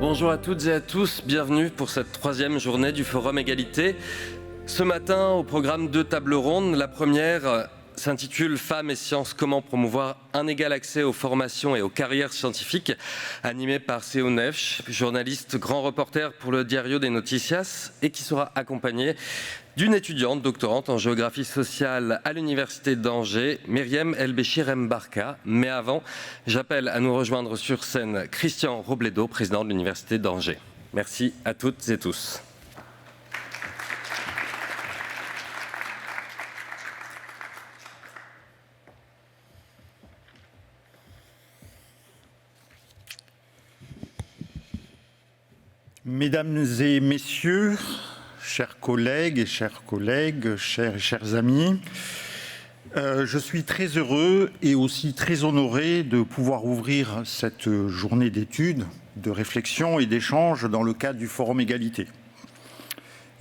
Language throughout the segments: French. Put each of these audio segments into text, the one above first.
Bonjour à toutes et à tous, bienvenue pour cette troisième journée du Forum Égalité. Ce matin, au programme 2 tables rondes, la première s'intitule « Femmes et sciences, comment promouvoir un égal accès aux formations et aux carrières scientifiques » animée par Seo Nefch, journaliste grand reporter pour le Diario des Noticias et qui sera accompagnée d'une étudiante doctorante en géographie sociale à l'Université d'Angers, Myriam El-Béchir Mbarka. Mais avant, j'appelle à nous rejoindre sur scène Christian Robledo, président de l'Université d'Angers. Merci à toutes et tous. Mesdames et messieurs, chers collègues, chers amis, je suis très heureux et aussi très honoré de pouvoir ouvrir cette journée d'études, de réflexion et d'échange dans le cadre du Forum Égalité.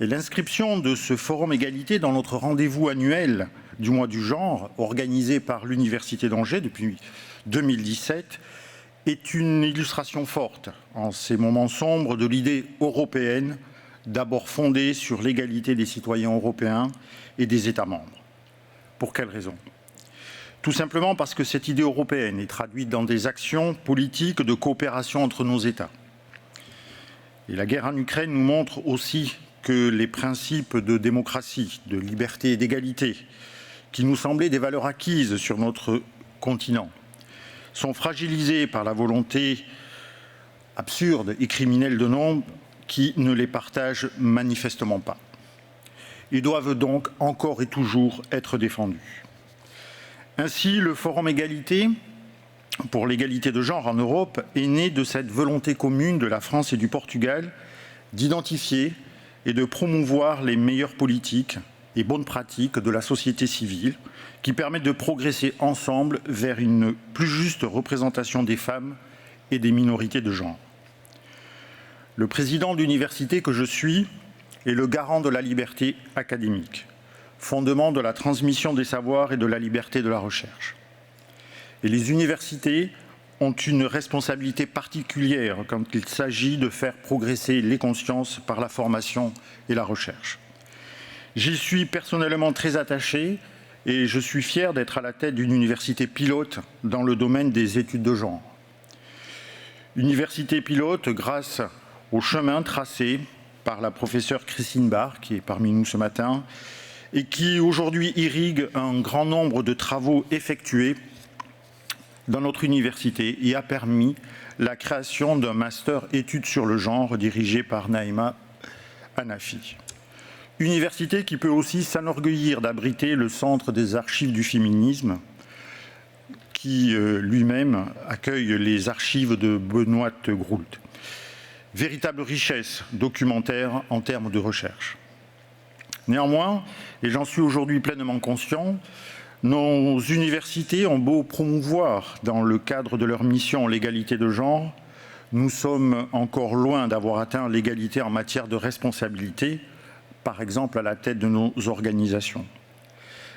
Et l'inscription de ce Forum Égalité dans notre rendez-vous annuel du mois du genre, organisé par l'Université d'Angers depuis 2017, est une illustration forte, en ces moments sombres, de l'idée européenne, d'abord fondée sur l'égalité des citoyens européens et des États membres. Pour quelle raison ? Tout simplement parce que cette idée européenne est traduite dans des actions politiques de coopération entre nos États. Et la guerre en Ukraine nous montre aussi que les principes de démocratie, de liberté et d'égalité, qui nous semblaient des valeurs acquises sur notre continent, sont fragilisés par la volonté absurde et criminelle de nombres qui ne les partagent manifestement pas. Ils doivent donc encore et toujours être défendus. Ainsi, le Forum Égalité pour l'égalité de genre en Europe est né de cette volonté commune de la France et du Portugal d'identifier et de promouvoir les meilleures politiques et bonnes pratiques de la société civile qui permettent de progresser ensemble vers une plus juste représentation des femmes et des minorités de genre. Le président de l'université que je suis est le garant de la liberté académique, fondement de la transmission des savoirs et de la liberté de la recherche. Et les universités ont une responsabilité particulière quand il s'agit de faire progresser les consciences par la formation et la recherche. J'y suis personnellement très attaché et je suis fier d'être à la tête d'une université pilote dans le domaine des études de genre. Université pilote grâce au chemin tracé par la professeure Christine Barr, qui est parmi nous ce matin, et qui aujourd'hui irrigue un grand nombre de travaux effectués dans notre université et a permis la création d'un master études sur le genre dirigé par Naïma Hanafi. Université qui peut aussi s'enorgueillir d'abriter le Centre des archives du féminisme, qui lui-même accueille les archives de Benoît Groult. Véritable richesse documentaire en termes de recherche. Néanmoins, et j'en suis aujourd'hui pleinement conscient, nos universités ont beau promouvoir, dans le cadre de leur mission, l'égalité de genre, nous sommes encore loin d'avoir atteint l'égalité en matière de responsabilité, par exemple à la tête de nos organisations.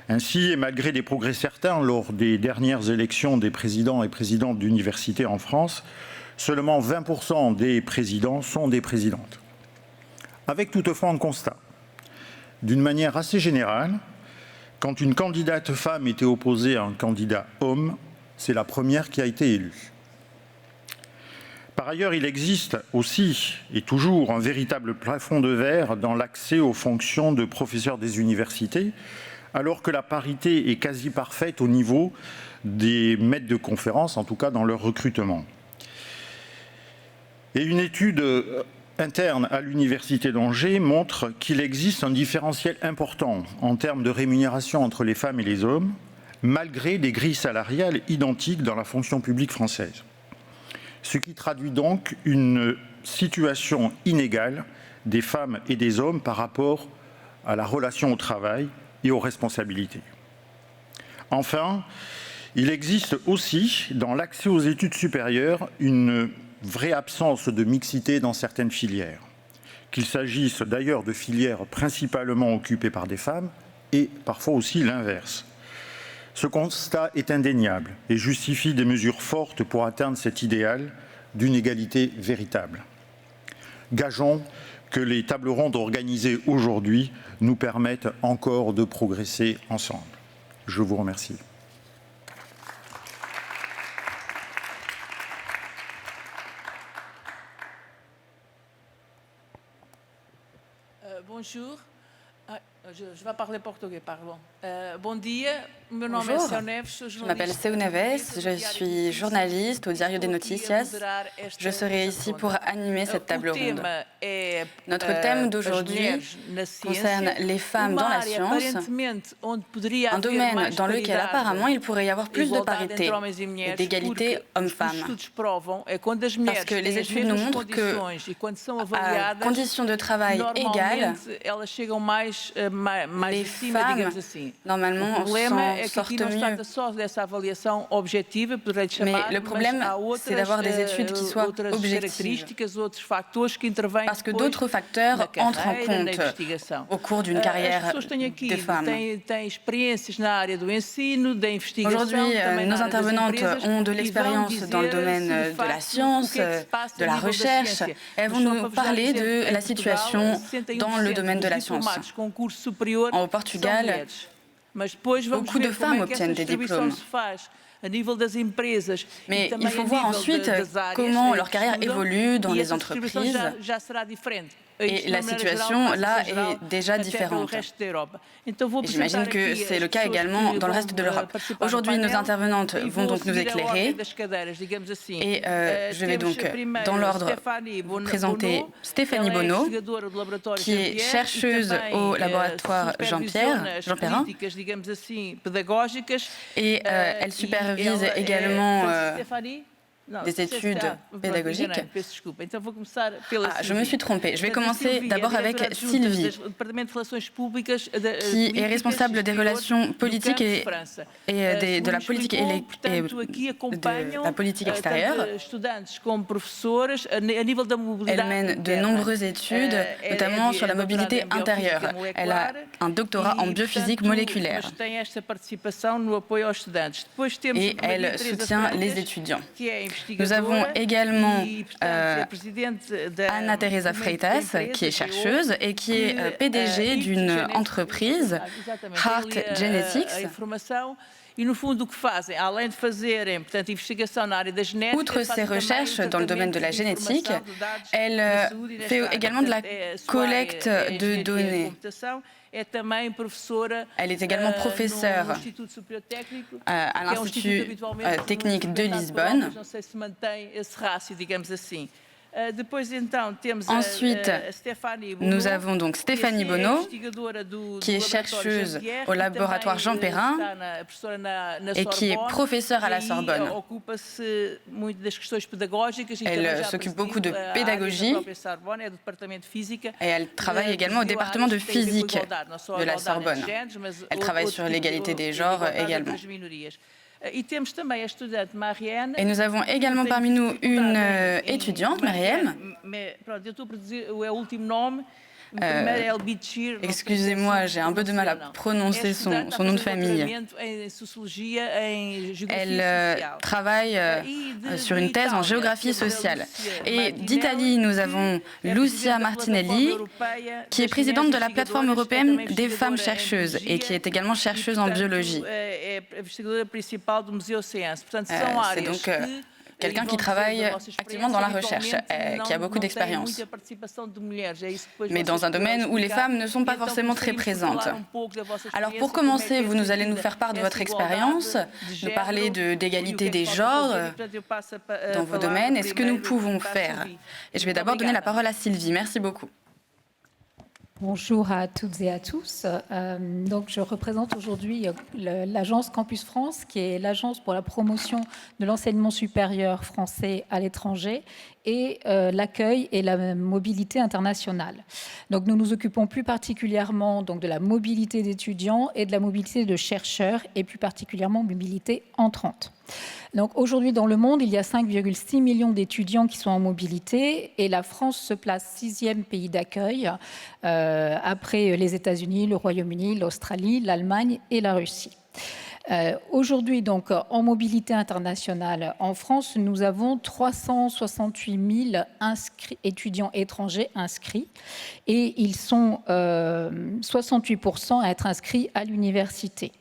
Ainsi, et malgré des progrès certains lors des dernières élections des présidents et présidentes d'universités en France, seulement 20% des présidents sont des présidentes. Avec toutefois un constat. D'une manière assez générale, quand une candidate femme était opposée à un candidat homme, c'est la première qui a été élue. Par ailleurs, il existe aussi et toujours un véritable plafond de verre dans l'accès aux fonctions de professeurs des universités, alors que la parité est quasi parfaite au niveau des maîtres de conférences, en tout cas dans leur recrutement. Et une étude interne à l'Université d'Angers montre qu'il existe un différentiel important en termes de rémunération entre les femmes et les hommes, malgré des grilles salariales identiques dans la fonction publique française. Ce qui traduit donc une situation inégale des femmes et des hommes par rapport à la relation au travail et aux responsabilités. Enfin, il existe aussi, dans l'accès aux études supérieures, une vraie absence de mixité dans certaines filières, qu'il s'agisse d'ailleurs de filières principalement occupées par des femmes et parfois aussi l'inverse. Ce constat est indéniable et justifie des mesures fortes pour atteindre cet idéal d'une égalité véritable. Gageons que les tables rondes organisées aujourd'hui nous permettent encore de progresser ensemble. Je vous remercie. Bonjour. Je vais parler portugais, pardon. Bon dia, meu nome Bonjour, é Seu Neves, je m'appelle Seu Neves, je suis journaliste au Diario de Noticias. Je serai ici pour animer cette table ronde. Notre thème d'aujourd'hui concerne les femmes dans la science, un domaine dans lequel apparemment il pourrait y avoir plus de parité et d'égalité hommes-femmes. Parce que les études nous montrent que, à conditions de travail égales, les femmes, normalement, sortent mieux. Mais le problème, c'est d'avoir des études qui soient objectives. Parce que d'autres facteurs entrent en compte au cours d'une carrière de femme. Aujourd'hui, nos intervenantes ont de l'expérience dans le domaine de la science, de la recherche. Elles vont nous parler de la situation dans le domaine de la science. Au Portugal, beaucoup de femmes obtiennent des diplômes. Mais il faut voir ensuite comment leur carrière évolue dans les entreprises. Et la situation, là, est déjà différente. Et j'imagine que c'est le cas également dans le reste de l'Europe. Aujourd'hui, nos intervenantes vont donc nous éclairer. Et je vais donc, dans l'ordre, vous présenter Stéphanie Bonneau, qui est chercheuse au laboratoire Jean Perrin. Et elle supervise également des études pédagogiques. Je me suis trompée. Je vais commencer d'abord avec Sylvie, qui est responsable des relations politiques et de la politique extérieure. Elle mène de nombreuses études, notamment sur la mobilité intérieure. Elle a un doctorat en biophysique moléculaire. Et elle soutient les étudiants. Nous avons également Ana Teresa Freitas, qui est chercheuse et qui est PDG d'une entreprise, Heart Genetics. Outre ses recherches dans le domaine de la génétique, elle fait également de la collecte de données. Elle est également professeure à l'Institut technique de Lisbonne. Ensuite, nous avons donc Stéphanie Bonneau, qui est chercheuse au laboratoire Jean Perrin et qui est professeure à la Sorbonne. Elle s'occupe beaucoup de pédagogie et elle travaille également au département de physique de la Sorbonne. Elle travaille sur l'égalité des genres également. Et nous avons également parmi nous une étudiante, Mariam. Excusez-moi, j'ai un peu de mal à prononcer son nom de famille. Elle travaille sur une thèse en géographie sociale. Et d'Italie, nous avons Lucia Martinelli, qui est présidente de la plateforme européenne des femmes chercheuses et qui est également chercheuse en biologie. C'est donc quelqu'un qui travaille activement dans la recherche, qui a beaucoup d'expérience, mais dans un domaine où les femmes ne sont pas forcément très présentes. Alors pour commencer, vous allez nous faire part de votre expérience, nous parler d'égalité des genres dans vos domaines et ce que nous pouvons faire. Et je vais d'abord donner la parole à Sylvie. Merci beaucoup. Bonjour à toutes et à tous. Donc, je représente aujourd'hui l'agence Campus France, qui est l'agence pour la promotion de l'enseignement supérieur français à l'étranger et l'accueil et la mobilité internationale. Donc, nous nous occupons plus particulièrement donc, de la mobilité d'étudiants et de la mobilité de chercheurs et plus particulièrement mobilité entrante. Donc aujourd'hui, dans le monde, il y a 5,6 millions d'étudiants qui sont en mobilité et la France se place 6e pays d'accueil après les États-Unis, le Royaume-Uni, l'Australie, l'Allemagne et la Russie. Aujourd'hui, donc, en mobilité internationale, en France, nous avons 368 000 étudiants étrangers inscrits et ils sont 68% à être inscrits à l'université.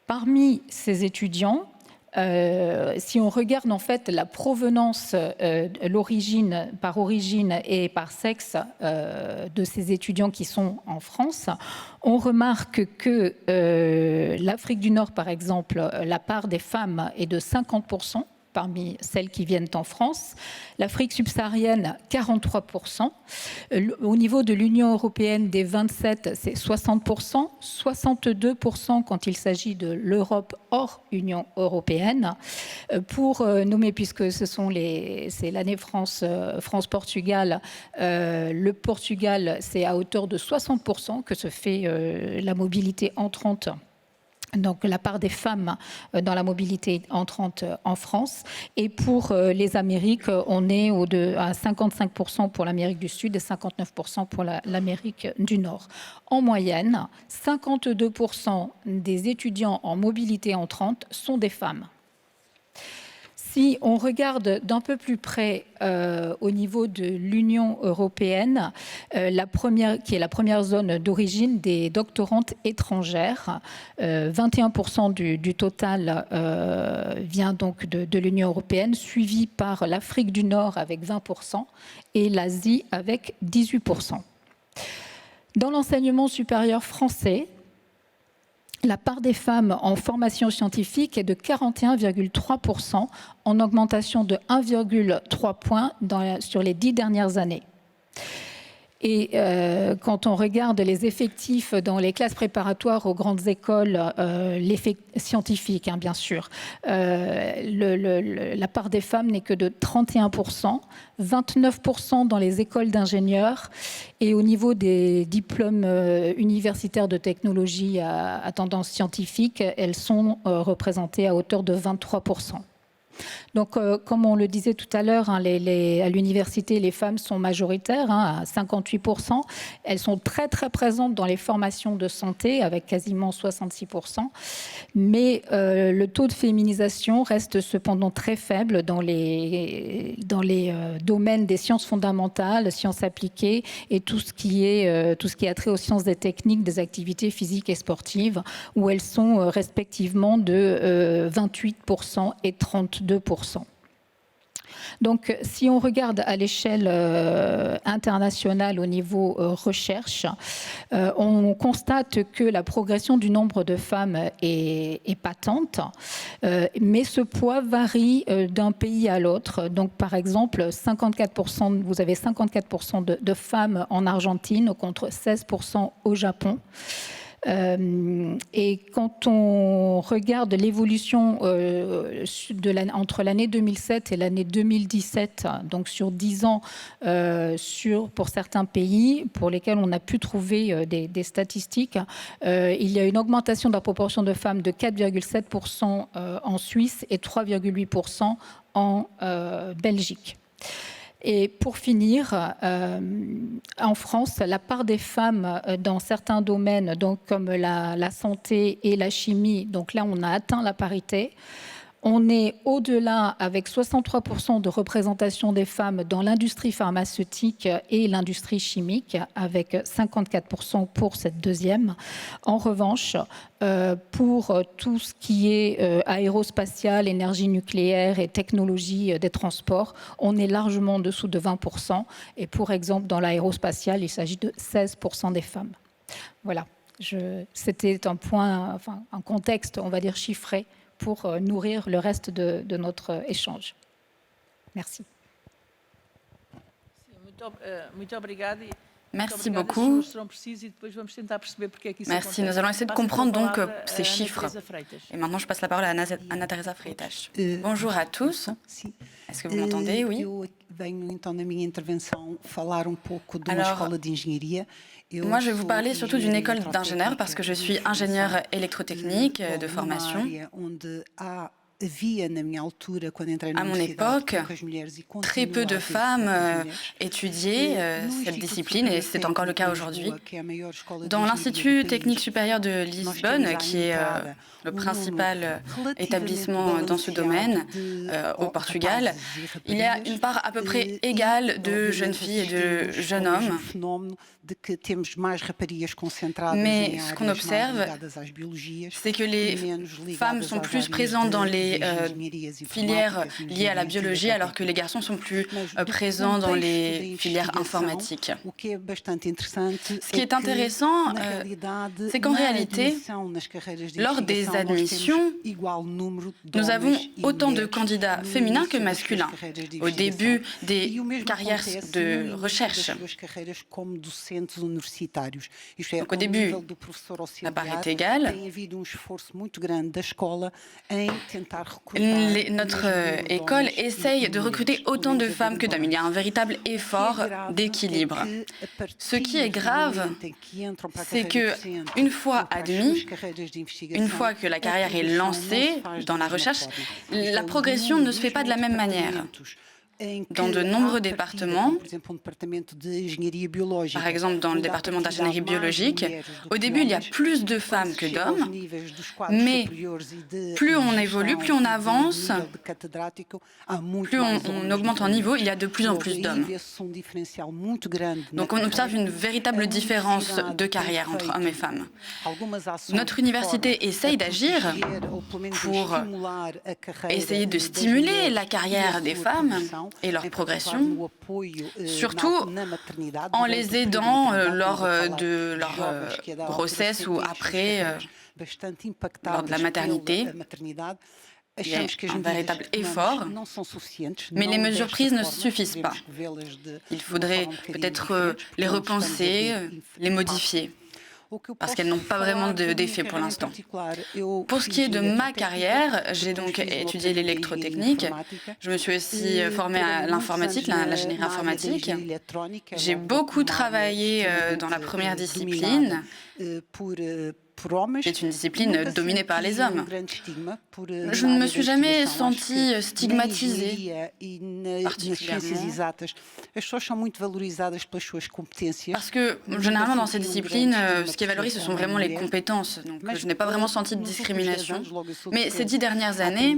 Parmi ces étudiants, si on regarde en fait la provenance, l'origine par origine et par sexe de ces étudiants qui sont en France, on remarque que l'Afrique du Nord, par exemple, la part des femmes est de 50%. Parmi celles qui viennent en France, l'Afrique subsaharienne 43%, au niveau de l'Union européenne des 27 c'est 60%, 62% quand il s'agit de l'Europe hors Union européenne. Pour nommer, puisque c'est l'année France-Portugal, le Portugal c'est à hauteur de 60% que se fait la mobilité entrante. Donc la part des femmes dans la mobilité entrante en France. Et pour les Amériques, on est à 55% pour l'Amérique du Sud et 59% pour l'Amérique du Nord. En moyenne, 52% des étudiants en mobilité entrante sont des femmes. Si on regarde d'un peu plus près au niveau de l'Union européenne, qui est la première zone d'origine des doctorantes étrangères, 21% du total vient donc de l'Union européenne, suivi par l'Afrique du Nord avec 20% et l'Asie avec 18%. Dans l'enseignement supérieur français, la part des femmes en formation scientifique est de 41,3%, en augmentation de 1,3 points sur les 10 dernières années. Et quand on regarde les effectifs dans les classes préparatoires aux grandes écoles, scientifiques, bien sûr, la part des femmes n'est que de 31%, 29% dans les écoles d'ingénieurs, et au niveau des diplômes universitaires de technologie à tendance scientifique, elles sont représentées à hauteur de 23%. Donc, comme on le disait tout à l'heure, à l'université, les femmes sont majoritaires, à 58%. Elles sont très, très présentes dans les formations de santé, avec quasiment 66%. Mais le taux de féminisation reste cependant très faible dans les domaines des sciences fondamentales, sciences appliquées et tout ce qui a trait aux sciences des techniques, des activités physiques et sportives, où elles sont respectivement de 28% et 32%. Donc, si on regarde à l'échelle internationale au niveau recherche, on constate que la progression du nombre de femmes est patente, mais ce poids varie d'un pays à l'autre. Donc, par exemple, vous avez 54% de femmes en Argentine contre 16% au Japon. Et quand on regarde l'évolution entre l'année 2007 et l'année 2017, donc sur 10 ans, pour certains pays pour lesquels on a pu trouver des statistiques, il y a une augmentation de la proportion de femmes de 4,7% en Suisse et 3,8% en Belgique. Et pour finir, en France, la part des femmes dans certains domaines, donc comme la santé et la chimie, donc là on a atteint la parité. On est au-delà avec 63% de représentation des femmes dans l'industrie pharmaceutique et l'industrie chimique, avec 54% pour cette deuxième. En revanche, pour tout ce qui est aérospatial, énergie nucléaire et technologie des transports, on est largement en dessous de 20%. Et pour exemple, dans l'aérospatial, il s'agit de 16% des femmes. Voilà, c'était un contexte, on va dire, chiffré pour nourrir le reste de notre échange. Merci. Merci beaucoup. Merci. Nous allons essayer de comprendre donc ces chiffres. Et maintenant, je passe la parole à Ana Teresa Freitas. Bonjour à tous. Est-ce que vous m'entendez? Oui. Alors, moi, je vais vous parler surtout d'une école d'ingénieurs parce que je suis ingénieure électrotechnique de formation. À mon époque, très peu de femmes étudiaient cette discipline et c'est encore le cas aujourd'hui. Dans l'Institut technique supérieur de Lisbonne, qui est le principal établissement dans ce domaine au Portugal, il y a une part à peu près égale de jeunes filles et de jeunes hommes. Mais ce qu'on observe, c'est que les femmes sont plus présentes dans les filières liées à la biologie, alors que les garçons sont plus présents dans les filières informatiques. Ce qui est intéressant, c'est qu'en réalité, lors des admissions, nous avons autant de candidats féminins que masculins au début des carrières de recherche. Donc au début, la part est égale. Notre école essaye de recruter autant de femmes que d'hommes. Il y a un véritable effort d'équilibre. Ce qui est grave, c'est que une fois admis, une fois que la carrière est lancée dans la recherche, la progression ne se fait pas de la même manière. Dans de nombreux départements, par exemple dans le département d'ingénierie biologique, au début il y a plus de femmes que d'hommes, mais plus on évolue, plus on avance, plus on augmente en niveau, il y a de plus en plus d'hommes. Donc on observe une véritable différence de carrière entre hommes et femmes. Notre université essaye d'agir pour essayer de stimuler la carrière des femmes et leur progression, surtout en les aidant lors de leur grossesse ou après, lors de la maternité. Il y a un véritable effort, mais les mesures prises ne suffisent pas. Il faudrait peut-être les repenser, les modifier, parce qu'elles n'ont pas vraiment d'effet pour l'instant. Pour ce qui est de ma carrière, j'ai donc étudié l'électrotechnique. Je me suis aussi formée à l'informatique, l'ingénierie informatique. J'ai beaucoup travaillé dans la première discipline. C'est une discipline dominée par les hommes. Je ne me suis jamais sentie stigmatisée, particulièrement. Parce que, généralement, dans ces disciplines, ce qui est valorisé, ce sont vraiment les compétences. Donc, je n'ai pas vraiment senti de discrimination. Mais ces 10 dernières années,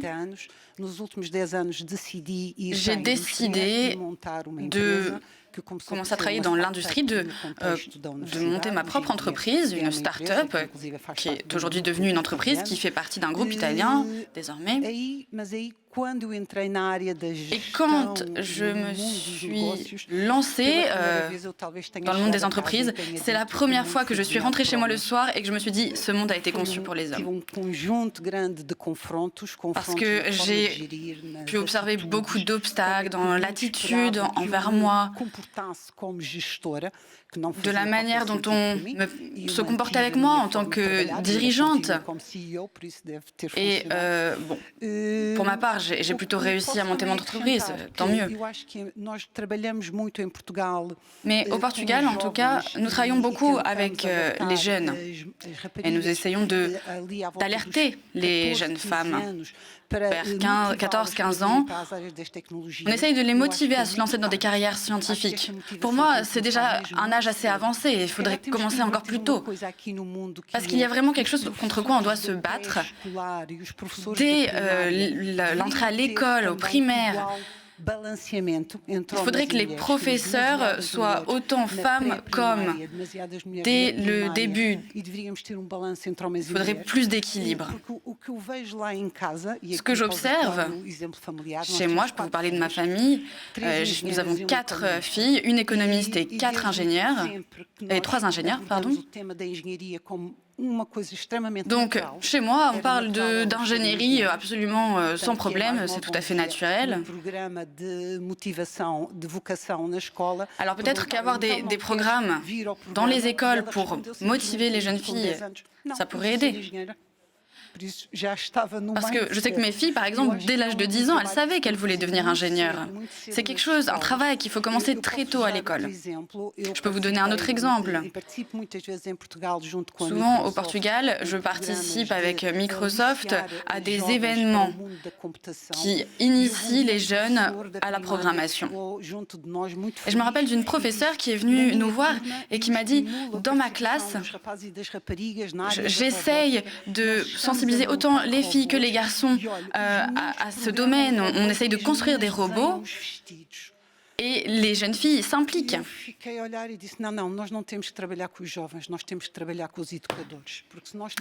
j'ai décidé de commencer à travailler dans l'industrie, de monter ma propre entreprise, une start-up qui est aujourd'hui devenue une entreprise qui fait partie d'un groupe italien désormais. Et quand je me suis lancée dans le monde des entreprises, c'est la première fois que je suis rentrée chez moi le soir et que je me suis dit, ce monde a été conçu pour les hommes. Parce que j'ai pu observer beaucoup d'obstacles dans l'attitude envers moi, de la manière dont on se comporte avec moi en tant que dirigeante. Et pour ma part, j'ai plutôt réussi à monter mon entreprise, tant mieux. Mais au Portugal, en tout cas, nous travaillons beaucoup avec les jeunes et nous essayons d'alerter les jeunes femmes. Vers 14-15 ans, on essaye de les motiver à se lancer dans des carrières scientifiques. Pour moi, c'est déjà un âge assez avancé et il faudrait commencer encore plus tôt. Parce qu'il y a vraiment quelque chose contre quoi on doit se battre. Dès l'entrée à l'école, au primaire, il faudrait que les professeurs soient autant femmes qu'hommes. Dès le début, il faudrait plus d'équilibre. Ce que j'observe chez moi, je peux vous parler de ma famille, nous avons 4 filles, une économiste et 3 ingénieurs, pardon. Donc, chez moi, on parle d'ingénierie absolument sans problème, c'est tout à fait naturel. Alors peut-être qu'avoir des programmes dans les écoles pour motiver les jeunes filles, ça pourrait aider. Parce que je sais que mes filles, par exemple, dès l'âge de 10 ans, elles savaient qu'elles voulaient devenir ingénieures. C'est quelque chose, un travail qu'il faut commencer très tôt à l'école. Je peux vous donner un autre exemple. Souvent, au Portugal, je participe avec Microsoft à des événements qui initient les jeunes à la programmation. Et je me rappelle d'une professeure qui est venue nous voir et qui m'a dit, dans ma classe, j'essaye de sensibiliser autant les filles que les garçons à ce domaine. On essaye de construire des robots et les jeunes filles s'impliquent.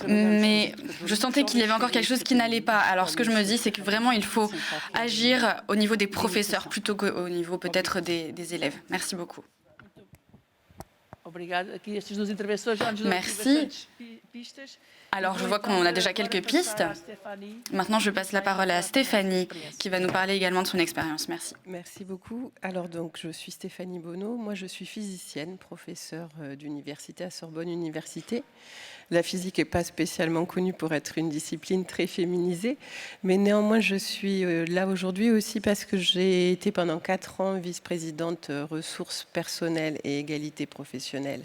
Mais je sentais qu'il y avait encore quelque chose qui n'allait pas. Alors ce que je me dis, c'est que vraiment il faut agir au niveau des professeurs plutôt qu'au niveau peut-être des élèves. Merci beaucoup. Merci. Alors, je vois qu'on a déjà quelques pistes. Maintenant, je passe la parole à Stéphanie, qui va nous parler également de son expérience. Merci. Merci beaucoup. Alors, donc, je suis Stéphanie Bonneau. Moi, je suis physicienne, professeure d'université à Sorbonne Université. La physique n'est pas spécialement connue pour être une discipline très féminisée, mais néanmoins, je suis là aujourd'hui aussi parce que j'ai été pendant 4 ans vice-présidente ressources personnelles et égalité professionnelle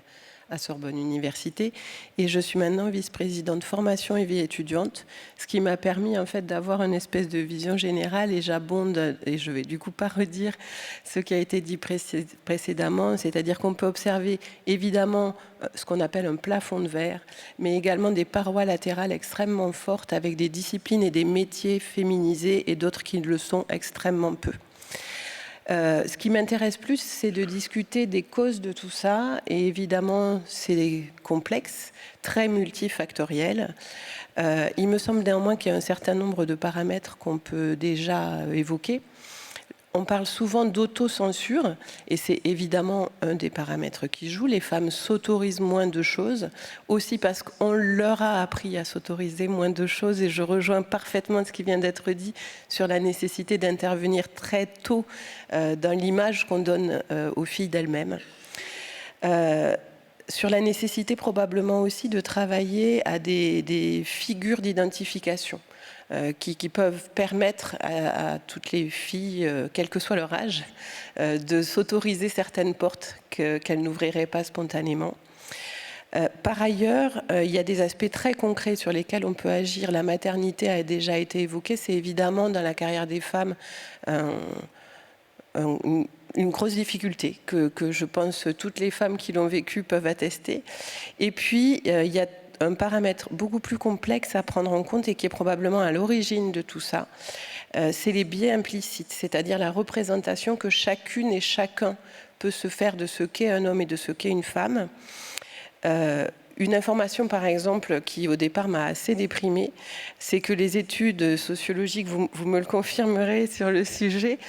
à Sorbonne Université, et je suis maintenant vice-présidente formation et vie étudiante, ce qui m'a permis en fait d'avoir une espèce de vision générale, et j'abonde, et je vais du coup pas redire ce qui a été dit précédemment, c'est-à-dire qu'on peut observer évidemment ce qu'on appelle un plafond de verre, mais également des parois latérales extrêmement fortes avec des disciplines et des métiers féminisés et d'autres qui le sont extrêmement peu. Ce qui m'intéresse plus, c'est de discuter des causes de tout ça. Et évidemment, c'est complexe, très multifactoriel. Il me semble néanmoins qu'il y a un certain nombre de paramètres qu'on peut déjà évoquer. On parle souvent d'autocensure, et c'est évidemment un des paramètres qui joue. Les femmes s'autorisent moins de choses, aussi parce qu'on leur a appris à s'autoriser moins de choses, et je rejoins parfaitement ce qui vient d'être dit sur la nécessité d'intervenir très tôt dans l'image qu'on donne aux filles d'elles-mêmes. Sur la nécessité probablement aussi de travailler à des figures d'identification. Qui peuvent permettre à toutes les filles, quel que soit leur âge, de s'autoriser certaines portes qu'elles n'ouvriraient pas spontanément. Par ailleurs, il y a des aspects très concrets sur lesquels on peut agir. La maternité a déjà été évoquée. C'est évidemment dans la carrière des femmes une grosse difficulté que je pense toutes les femmes qui l'ont vécu peuvent attester. Et puis, il y a un paramètre beaucoup plus complexe à prendre en compte et qui est probablement à l'origine de tout ça, c'est les biais implicites, c'est-à-dire la représentation que chacune et chacun peut se faire de ce qu'est un homme et de ce qu'est une femme. Une information, par exemple, qui au départ m'a assez déprimée, c'est que les études sociologiques, vous me le confirmerez sur le sujet,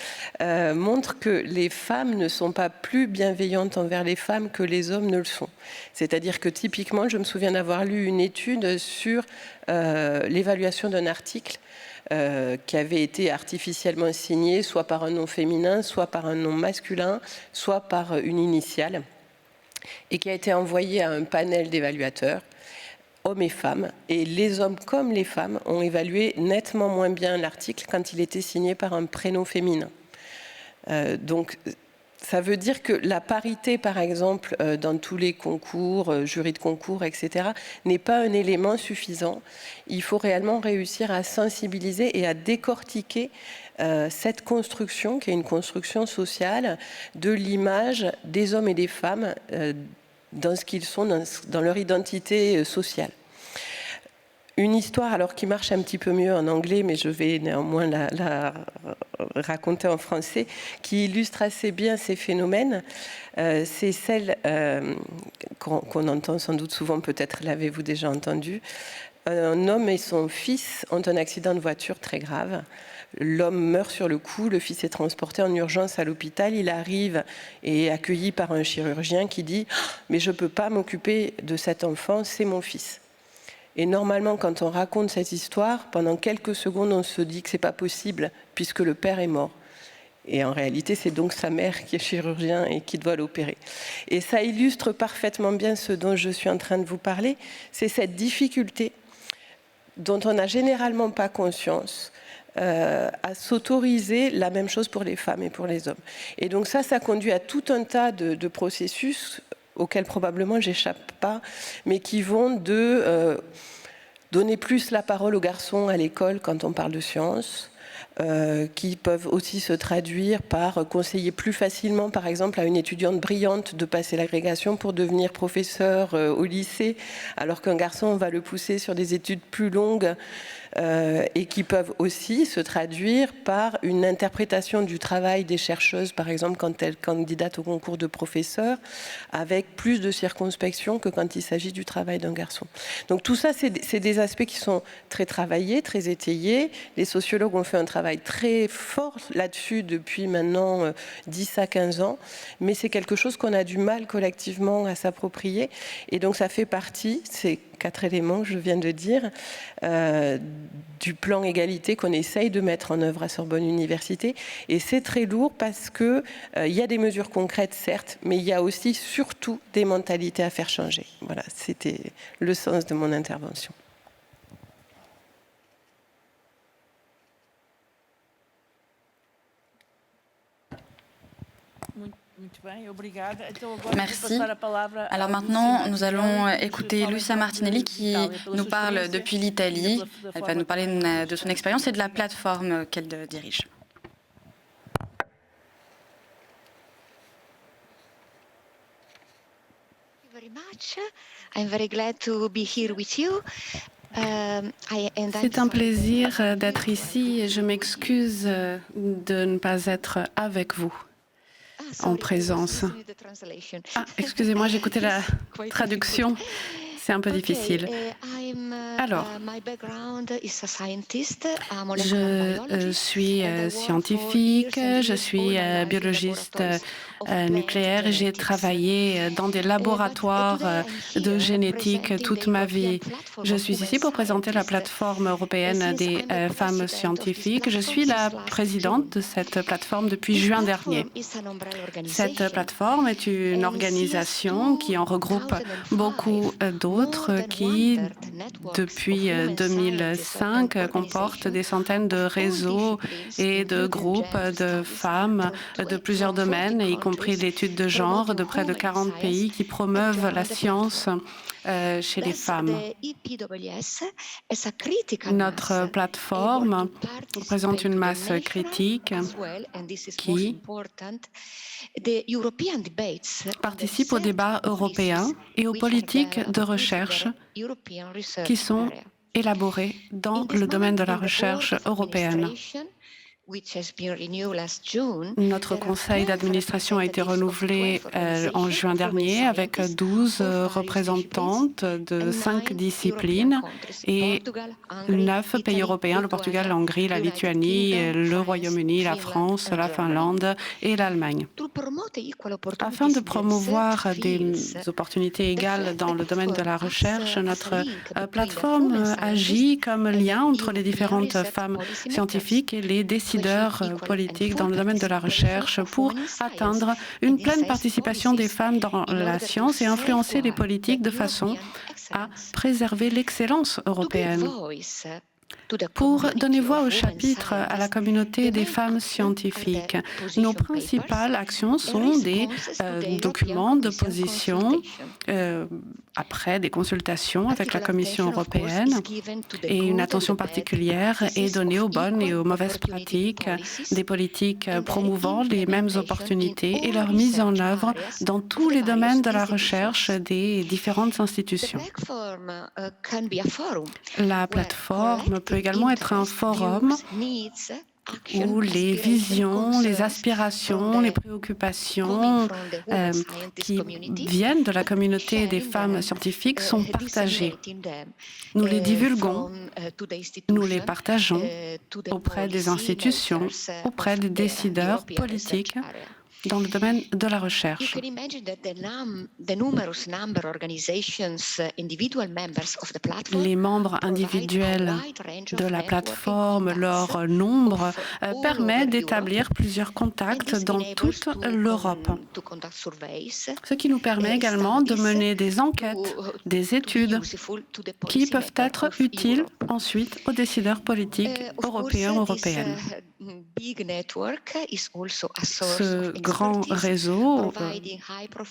montrent que les femmes ne sont pas plus bienveillantes envers les femmes que les hommes ne le sont. C'est-à-dire que typiquement, je me souviens d'avoir lu une étude sur l'évaluation d'un article qui avait été artificiellement signé, soit par un nom féminin, soit par un nom masculin, soit par une initiale, et qui a été envoyé à un panel d'évaluateurs, hommes et femmes, et les hommes comme les femmes ont évalué nettement moins bien l'article quand il était signé par un prénom féminin. Donc, ça veut dire que la parité, par exemple, dans tous les concours, jurys de concours, etc., n'est pas un élément suffisant. Il faut réellement réussir à sensibiliser et à décortiquer cette construction, qui est une construction sociale, de l'image des hommes et des femmes dans ce qu'ils sont, dans leur identité sociale. Une histoire alors qui marche un petit peu mieux en anglais, mais je vais néanmoins la raconter en français, qui illustre assez bien ces phénomènes. C'est celle qu'on entend sans doute souvent, peut-être l'avez-vous déjà entendu. Un homme et son fils ont un accident de voiture très grave. L'homme meurt sur le coup, le fils est transporté en urgence à l'hôpital. Il arrive et est accueilli par un chirurgien qui dit « Mais je ne peux pas m'occuper de cet enfant, c'est mon fils ». Et normalement, quand on raconte cette histoire, pendant quelques secondes, on se dit que ce n'est pas possible puisque le père est mort. Et en réalité, c'est donc sa mère qui est chirurgien et qui doit l'opérer. Et ça illustre parfaitement bien ce dont je suis en train de vous parler. C'est cette difficulté dont on n'a généralement pas conscience, à s'autoriser la même chose pour les femmes et pour les hommes. Et donc ça conduit à tout un tas de processus auxquels probablement j'échappe pas, mais qui vont de donner plus la parole aux garçons à l'école quand on parle de sciences, qui peuvent aussi se traduire par conseiller plus facilement, par exemple, à une étudiante brillante de passer l'agrégation pour devenir professeur au lycée, alors qu'un garçon, on va le pousser sur des études plus longues, et qui peuvent aussi se traduire par une interprétation du travail des chercheuses, par exemple, quand elles candidatent au concours de professeur, avec plus de circonspection que quand il s'agit du travail d'un garçon. Donc tout ça, c'est des aspects qui sont très travaillés, très étayés. Les sociologues ont fait un travail très fort là-dessus depuis maintenant 10 à 15 ans, mais c'est quelque chose qu'on a du mal collectivement à s'approprier. Et donc ça fait partie, ces 4 éléments que je viens de dire, du plan égalité qu'on essaye de mettre en œuvre à Sorbonne Université. Et c'est très lourd parce qu'il y a des mesures concrètes, certes, mais il y a aussi surtout des mentalités à faire changer. Voilà, c'était le sens de mon intervention. Merci. Alors maintenant, nous allons écouter Lucia Martinelli qui nous parle depuis l'Italie. Elle va nous parler de son expérience et de la plateforme qu'elle dirige. C'est un plaisir d'être ici et je m'excuse de ne pas être avec vous en présence. Ah, excusez-moi, j'écoutais la traduction. C'est un peu difficile. Alors, je suis scientifique, je suis biologiste nucléaire et j'ai travaillé dans des laboratoires de génétique toute ma vie. Je suis ici pour présenter la plateforme européenne des femmes scientifiques. Je suis la présidente de cette plateforme depuis juin dernier. Cette plateforme est une organisation qui en regroupe beaucoup d'autres qui, depuis 2005, comporte des centaines de réseaux et de groupes de femmes de plusieurs domaines, y compris l'étude de genre, de près de 40 pays qui promeuvent la science chez les femmes. Notre plateforme représente une masse critique qui participe aux débats européens et aux politiques de recherche qui sont élaborées dans le domaine de la recherche européenne. Notre conseil d'administration a été renouvelé en juin dernier avec 12 représentantes de 5 disciplines et 9 pays européens, le Portugal, la Hongrie, la Lituanie, le Royaume-Uni, la France, la Finlande et l'Allemagne. Afin de promouvoir des opportunités égales dans le domaine de la recherche, notre plateforme agit comme lien entre les différentes femmes scientifiques et les décideurs politiques dans le domaine de la recherche pour atteindre une pleine participation des femmes dans la science et influencer les politiques de façon à préserver l'excellence européenne. Pour donner voix au chapitre à la communauté des femmes scientifiques, nos principales actions sont des documents de position après des consultations avec la Commission européenne et une attention particulière est donnée aux bonnes et aux mauvaises pratiques des politiques promouvant les mêmes opportunités et leur mise en œuvre dans tous les domaines de la recherche des différentes institutions. La plateforme peut également être un forum où les visions, les aspirations, les préoccupations qui viennent de la communauté des femmes scientifiques sont partagées. Nous les divulguons, nous les partageons auprès des institutions, auprès des décideurs politiques dans le domaine de la recherche. Les membres individuels de la plateforme, leur nombre, permet d'établir plusieurs contacts dans toute l'Europe, ce qui nous permet également de mener des enquêtes, des études qui peuvent être utiles ensuite aux décideurs politiques européens ou européennes. Ce grand réseau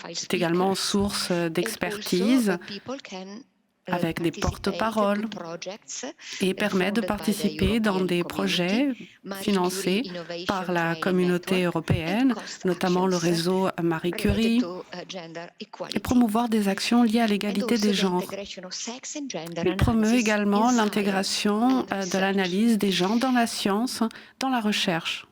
est également source d'expertise avec des porte-paroles et permet de participer dans des projets financés par la communauté européenne, notamment le réseau Marie Curie, et promouvoir des actions liées à l'égalité des genres. Il promeut également l'intégration de l'analyse des genres dans la science, dans la recherche.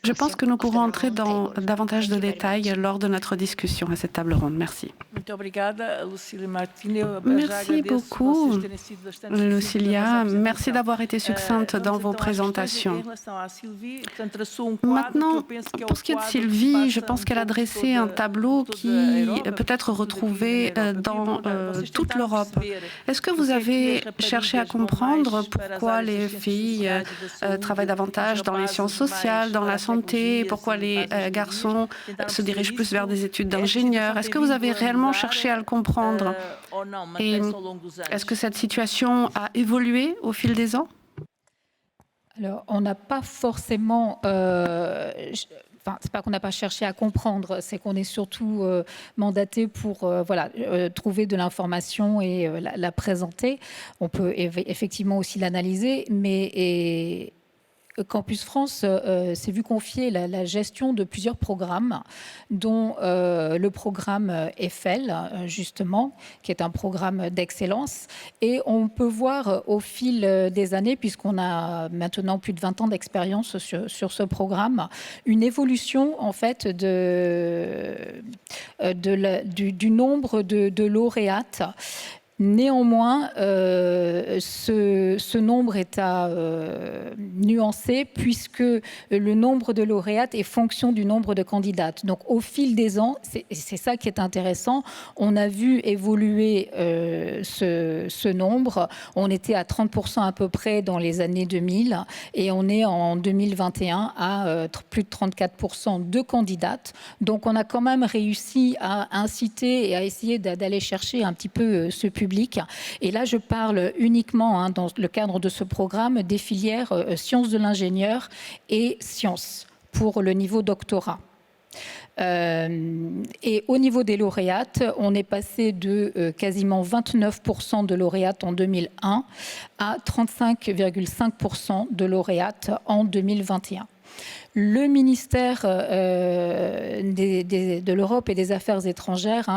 Je pense que nous pourrons entrer dans davantage de détails lors de notre discussion à cette table ronde. Merci. Merci beaucoup, Lucilia. Merci d'avoir été succincte dans vos présentations. Maintenant, pour ce qui est de Sylvie, je pense qu'elle a dressé un tableau qui peut être retrouvé dans toute l'Europe. Est-ce que vous avez cherché à comprendre pourquoi les filles travaillent davantage dans les sciences sociales, dans la santé, pourquoi les garçons se dirigent plus vers des études d'ingénieur? Est-ce que vous avez réellement cherché à le comprendre? Et est-ce que cette situation a évolué au fil des ans? Alors, on n'a pas forcément... Enfin, c'est pas qu'on n'a pas cherché à comprendre, c'est qu'on est surtout mandaté pour trouver de l'information et la présenter. On peut effectivement aussi l'analyser, mais Campus France s'est vu confier la gestion de plusieurs programmes, dont le programme Eiffel, justement, qui est un programme d'excellence. Et on peut voir au fil des années, puisqu'on a maintenant plus de 20 ans d'expérience sur ce programme, une évolution en fait du nombre de lauréates. Néanmoins, ce nombre est à nuancer puisque le nombre de lauréates est fonction du nombre de candidates. Donc au fil des ans, c'est ça qui est intéressant, on a vu évoluer ce nombre. On était à 30% à peu près dans les années 2000 et on est en 2021 à plus de 34% de candidates. Donc on a quand même réussi à inciter et à essayer d'aller chercher un petit peu ce public. Et là, je parle uniquement, dans le cadre de ce programme, des filières sciences de l'ingénieur et sciences pour le niveau doctorat. Et au niveau des lauréates, on est passé de quasiment 29% de lauréates en 2001 à 35,5% de lauréates en 2021. Le ministère de l'Europe et des Affaires étrangères,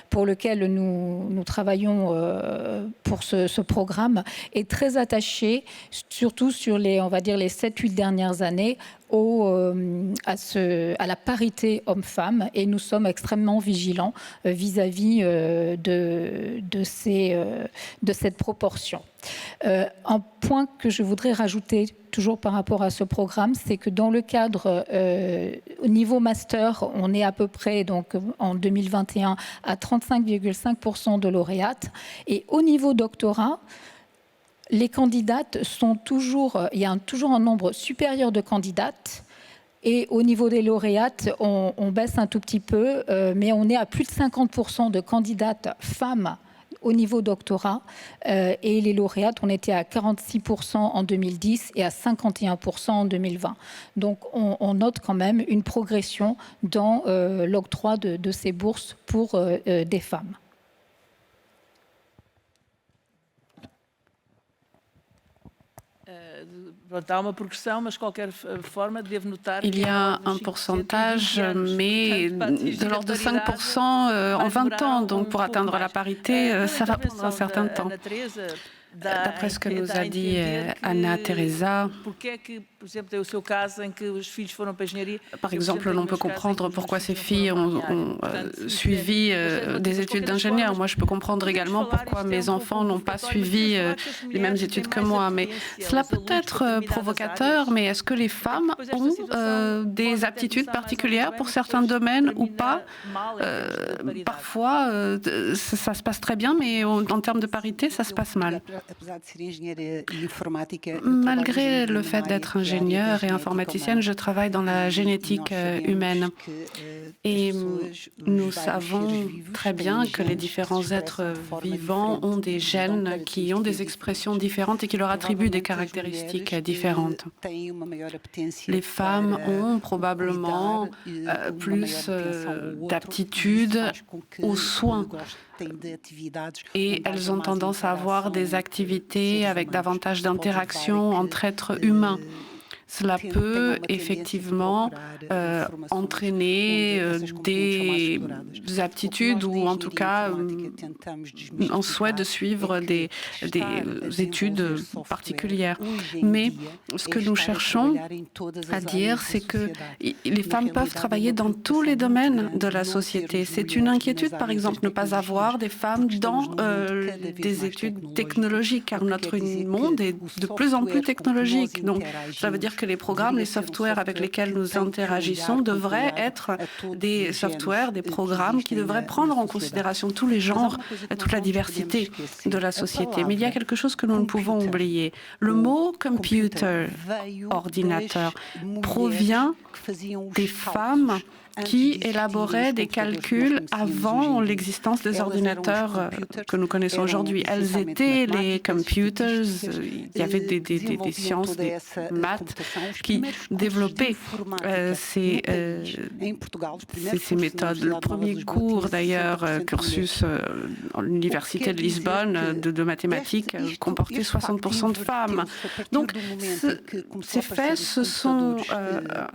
pour lequel nous travaillons pour ce programme, est très attaché, surtout sur les 7-8 dernières années, à la parité homme-femme, et nous sommes extrêmement vigilants vis-à-vis de cette proportion. Un point que je voudrais rajouter toujours par rapport à ce programme, c'est que dans le cadre au niveau master, on est à peu près donc en 2021 à 35,5% de lauréates, et au niveau doctorat, les candidates sont toujours, il y a toujours un nombre supérieur de candidates. Et au niveau des lauréates, on baisse un tout petit peu, mais on est à plus de 50% de candidates femmes au niveau doctorat. Et les lauréates, on était à 46% en 2010 et à 51% en 2020. Donc on note quand même une progression dans l'octroi de ces bourses pour des femmes. Il y a un pourcentage, mais de l'ordre de 5% en 20 ans. Donc pour atteindre la parité, ça va prendre un certain temps. D'après ce que nous a dit Anna Teresa, Par exemple, on peut comprendre pourquoi ces filles ont suivi des études d'ingénieur. Moi, je peux comprendre également pourquoi mes enfants n'ont pas suivi les mêmes études que moi. Mais cela peut être provocateur, mais est-ce que les femmes ont des aptitudes particulières pour certains domaines ou pas? Parfois, ça se passe très bien, mais en termes de parité, ça se passe mal. Malgré le fait d'être ingénieure et informaticienne, je travaille dans la génétique humaine. Et nous savons très bien que les différents êtres vivants ont des gènes qui ont des expressions différentes et qui leur attribuent des caractéristiques différentes. Les femmes ont probablement plus d'aptitude aux soins et elles ont tendance à avoir des activités avec davantage d'interaction entre êtres humains. Cela peut effectivement entraîner des aptitudes ou en tout cas un souhait de suivre des études particulières. Mais ce que nous cherchons à dire, c'est que les femmes peuvent travailler dans tous les domaines de la société. C'est une inquiétude, par exemple, ne pas avoir des femmes dans des études technologiques, car notre monde est de plus en plus technologique. Donc, ça veut dire que les programmes, les softwares avec lesquels nous interagissons devraient être des softwares, des programmes qui devraient prendre en considération tous les genres, toute la diversité de la société. Mais il y a quelque chose que nous ne pouvons oublier. Le mot « computer », ordinateur, provient des femmes qui élaboraient des calculs avant l'existence des ordinateurs que nous connaissons aujourd'hui. Elles étaient les computers, il y avait des sciences, des maths qui développaient ces méthodes. Le premier cours, d'ailleurs, cursus à l'Université de Lisbonne de mathématiques, comportait 60% de femmes. Donc, ces faits se sont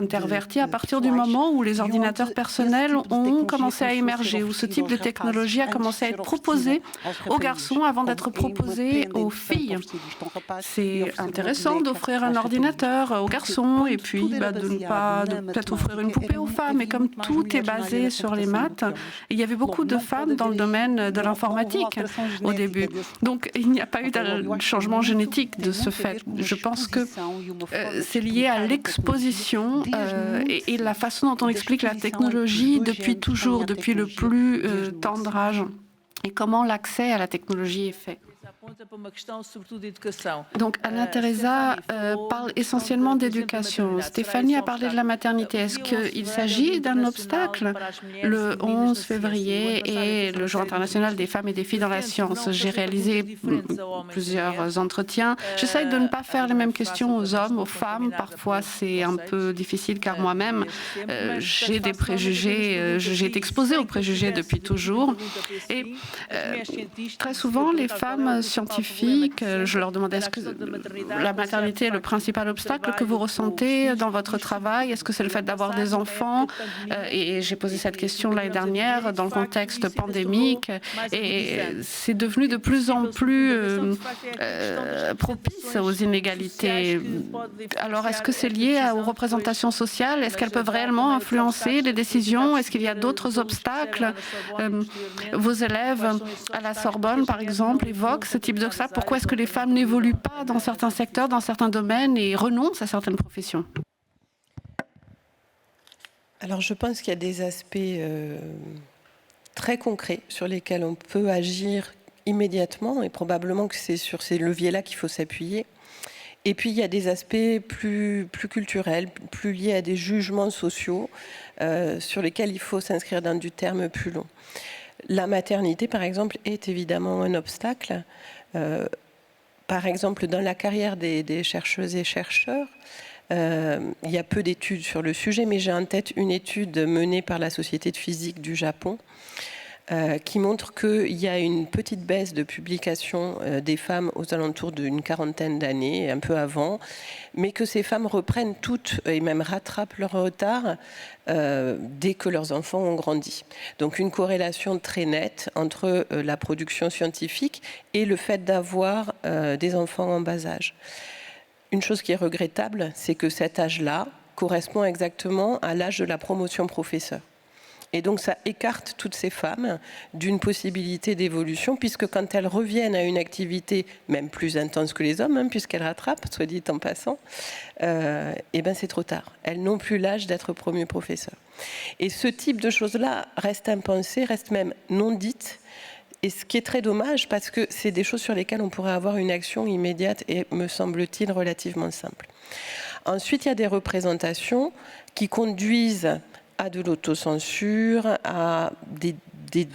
intervertis à partir du moment où les ordinateurs personnels ont commencé à émerger, où ce type de technologie a commencé à être proposé aux garçons avant d'être proposé aux filles. C'est intéressant d'offrir un ordinateur aux garçons et puis de peut-être offrir une poupée aux femmes. Et comme tout est basé sur les maths, il y avait beaucoup de femmes dans le domaine de l'informatique au début. Donc il n'y a pas eu de changement génétique de ce fait. Je pense que c'est lié à l'exposition et la façon dont on explique la technologie depuis toujours, depuis le plus tendre âge, et comment l'accès à la technologie est fait. Donc, Anna Teresa parle essentiellement d'éducation. Stéphanie a parlé de la maternité. Est-ce qu'il s'agit d'un obstacle? Le 11 février est le Jour international des femmes et des filles dans la science. J'ai réalisé plusieurs entretiens. J'essaie de ne pas faire les mêmes questions aux hommes, aux femmes. Parfois, c'est un peu difficile car moi-même, j'ai des préjugés. J'ai été exposée aux préjugés depuis toujours. Et très souvent, les femmes scientifiques, je leur demandais est-ce que la maternité est le principal obstacle que vous ressentez dans votre travail? Est-ce que c'est le fait d'avoir des enfants? Et j'ai posé cette question l'année dernière dans le contexte pandémique et c'est devenu de plus en plus propice aux inégalités. Alors, est-ce que c'est lié aux représentations sociales? Est-ce qu'elles peuvent réellement influencer les décisions? Est-ce qu'il y a d'autres obstacles? Vos élèves à la Sorbonne, par exemple, évoquent ce type d'obstacle. Pourquoi est-ce que les femmes n'évoluent pas dans certains secteurs, dans certains domaines et renoncent à certaines professions? Alors, je pense qu'il y a des aspects très concrets sur lesquels on peut agir immédiatement et probablement que c'est sur ces leviers-là qu'il faut s'appuyer. Et puis, il y a des aspects plus culturels, plus liés à des jugements sociaux sur lesquels il faut s'inscrire dans du terme plus long. La maternité, par exemple, est évidemment un obstacle. Par exemple, dans la carrière des chercheuses et chercheurs, il y a peu d'études sur le sujet, mais j'ai en tête une étude menée par la Société de physique du Japon qui montre qu'il y a une petite baisse de publication des femmes aux alentours d'une quarantaine d'années, un peu avant, mais que ces femmes reprennent toutes et même rattrapent leur retard dès que leurs enfants ont grandi. Donc une corrélation très nette entre la production scientifique et le fait d'avoir des enfants en bas âge. une chose qui est regrettable, c'est que cet âge-là correspond exactement à l'âge de la promotion professeur. Et donc ça écarte toutes ces femmes d'une possibilité d'évolution, puisque quand elles reviennent à une activité même plus intense que les hommes, puisqu'elles rattrapent, soit dit en passant, et ben c'est trop tard. Elles n'ont plus l'âge d'être promues professeurs. Et ce type de choses-là reste impensé, reste même non dite, et ce qui est très dommage, parce que c'est des choses sur lesquelles on pourrait avoir une action immédiate et, me semble-t-il, relativement simple. Ensuite, il y a des représentations qui conduisent à de l'autocensure, à des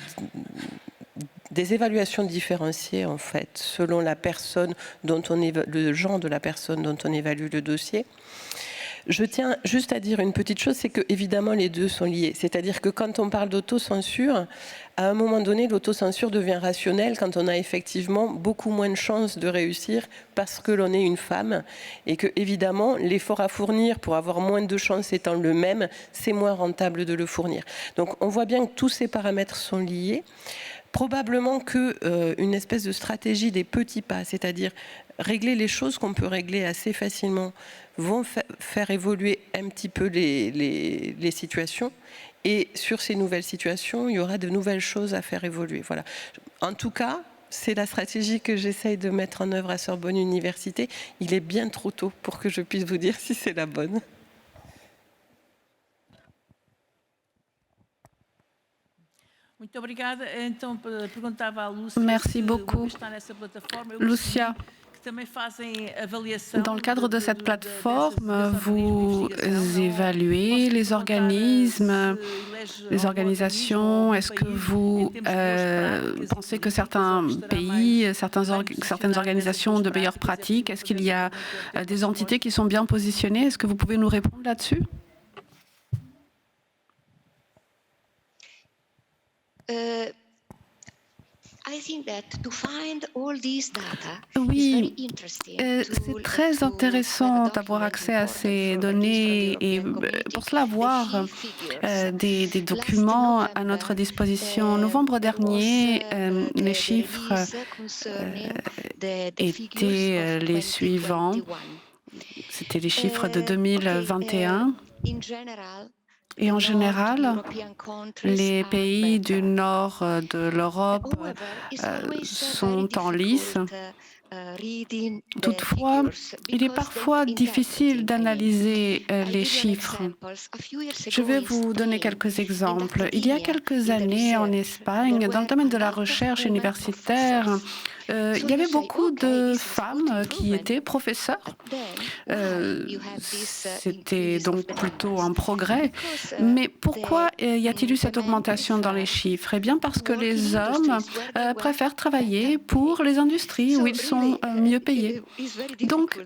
évaluations différenciées, en fait, selon la personne dont le genre de la personne dont on évalue le dossier. Je tiens juste à dire une petite chose, c'est que évidemment les deux sont liés. C'est-à-dire que quand on parle d'autocensure, à un moment donné, l'autocensure devient rationnelle quand on a effectivement beaucoup moins de chances de réussir parce que l'on est une femme et que évidemment l'effort à fournir pour avoir moins de chances étant le même, c'est moins rentable de le fournir. Donc on voit bien que tous ces paramètres sont liés. Probablement qu'une espèce de stratégie des petits pas, c'est-à-dire régler les choses qu'on peut régler assez facilement, vont faire évoluer un petit peu les situations. Et sur ces nouvelles situations, il y aura de nouvelles choses à faire évoluer. Voilà. En tout cas, c'est la stratégie que j'essaye de mettre en œuvre à Sorbonne Université. Il est bien trop tôt pour que je puisse vous dire si c'est la bonne. Merci beaucoup. Lucia, dans le cadre de cette plateforme, vous évaluez les organismes, les organisations. Est-ce que vous pensez que certains pays, certaines organisations ont de meilleures pratiques? Est-ce qu'il y a des entités qui sont bien positionnées? Est-ce que vous pouvez nous répondre là-dessus? Oui, c'est très intéressant d'avoir accès à ces données et pour cela avoir des documents à notre disposition. En novembre dernier, les chiffres étaient les suivants. C'était les chiffres de 2021. Et en général, les pays du nord de l'Europe sont en lice. Toutefois, il est parfois difficile d'analyser les chiffres. Je vais vous donner quelques exemples. Il y a quelques années, en Espagne, dans le domaine de la recherche universitaire, il y avait beaucoup de femmes qui étaient professeurs. C'était donc plutôt un progrès. Mais pourquoi y a-t-il eu cette augmentation dans les chiffres? Eh bien parce que les hommes préfèrent travailler pour les industries où ils sont mieux payés. Donc,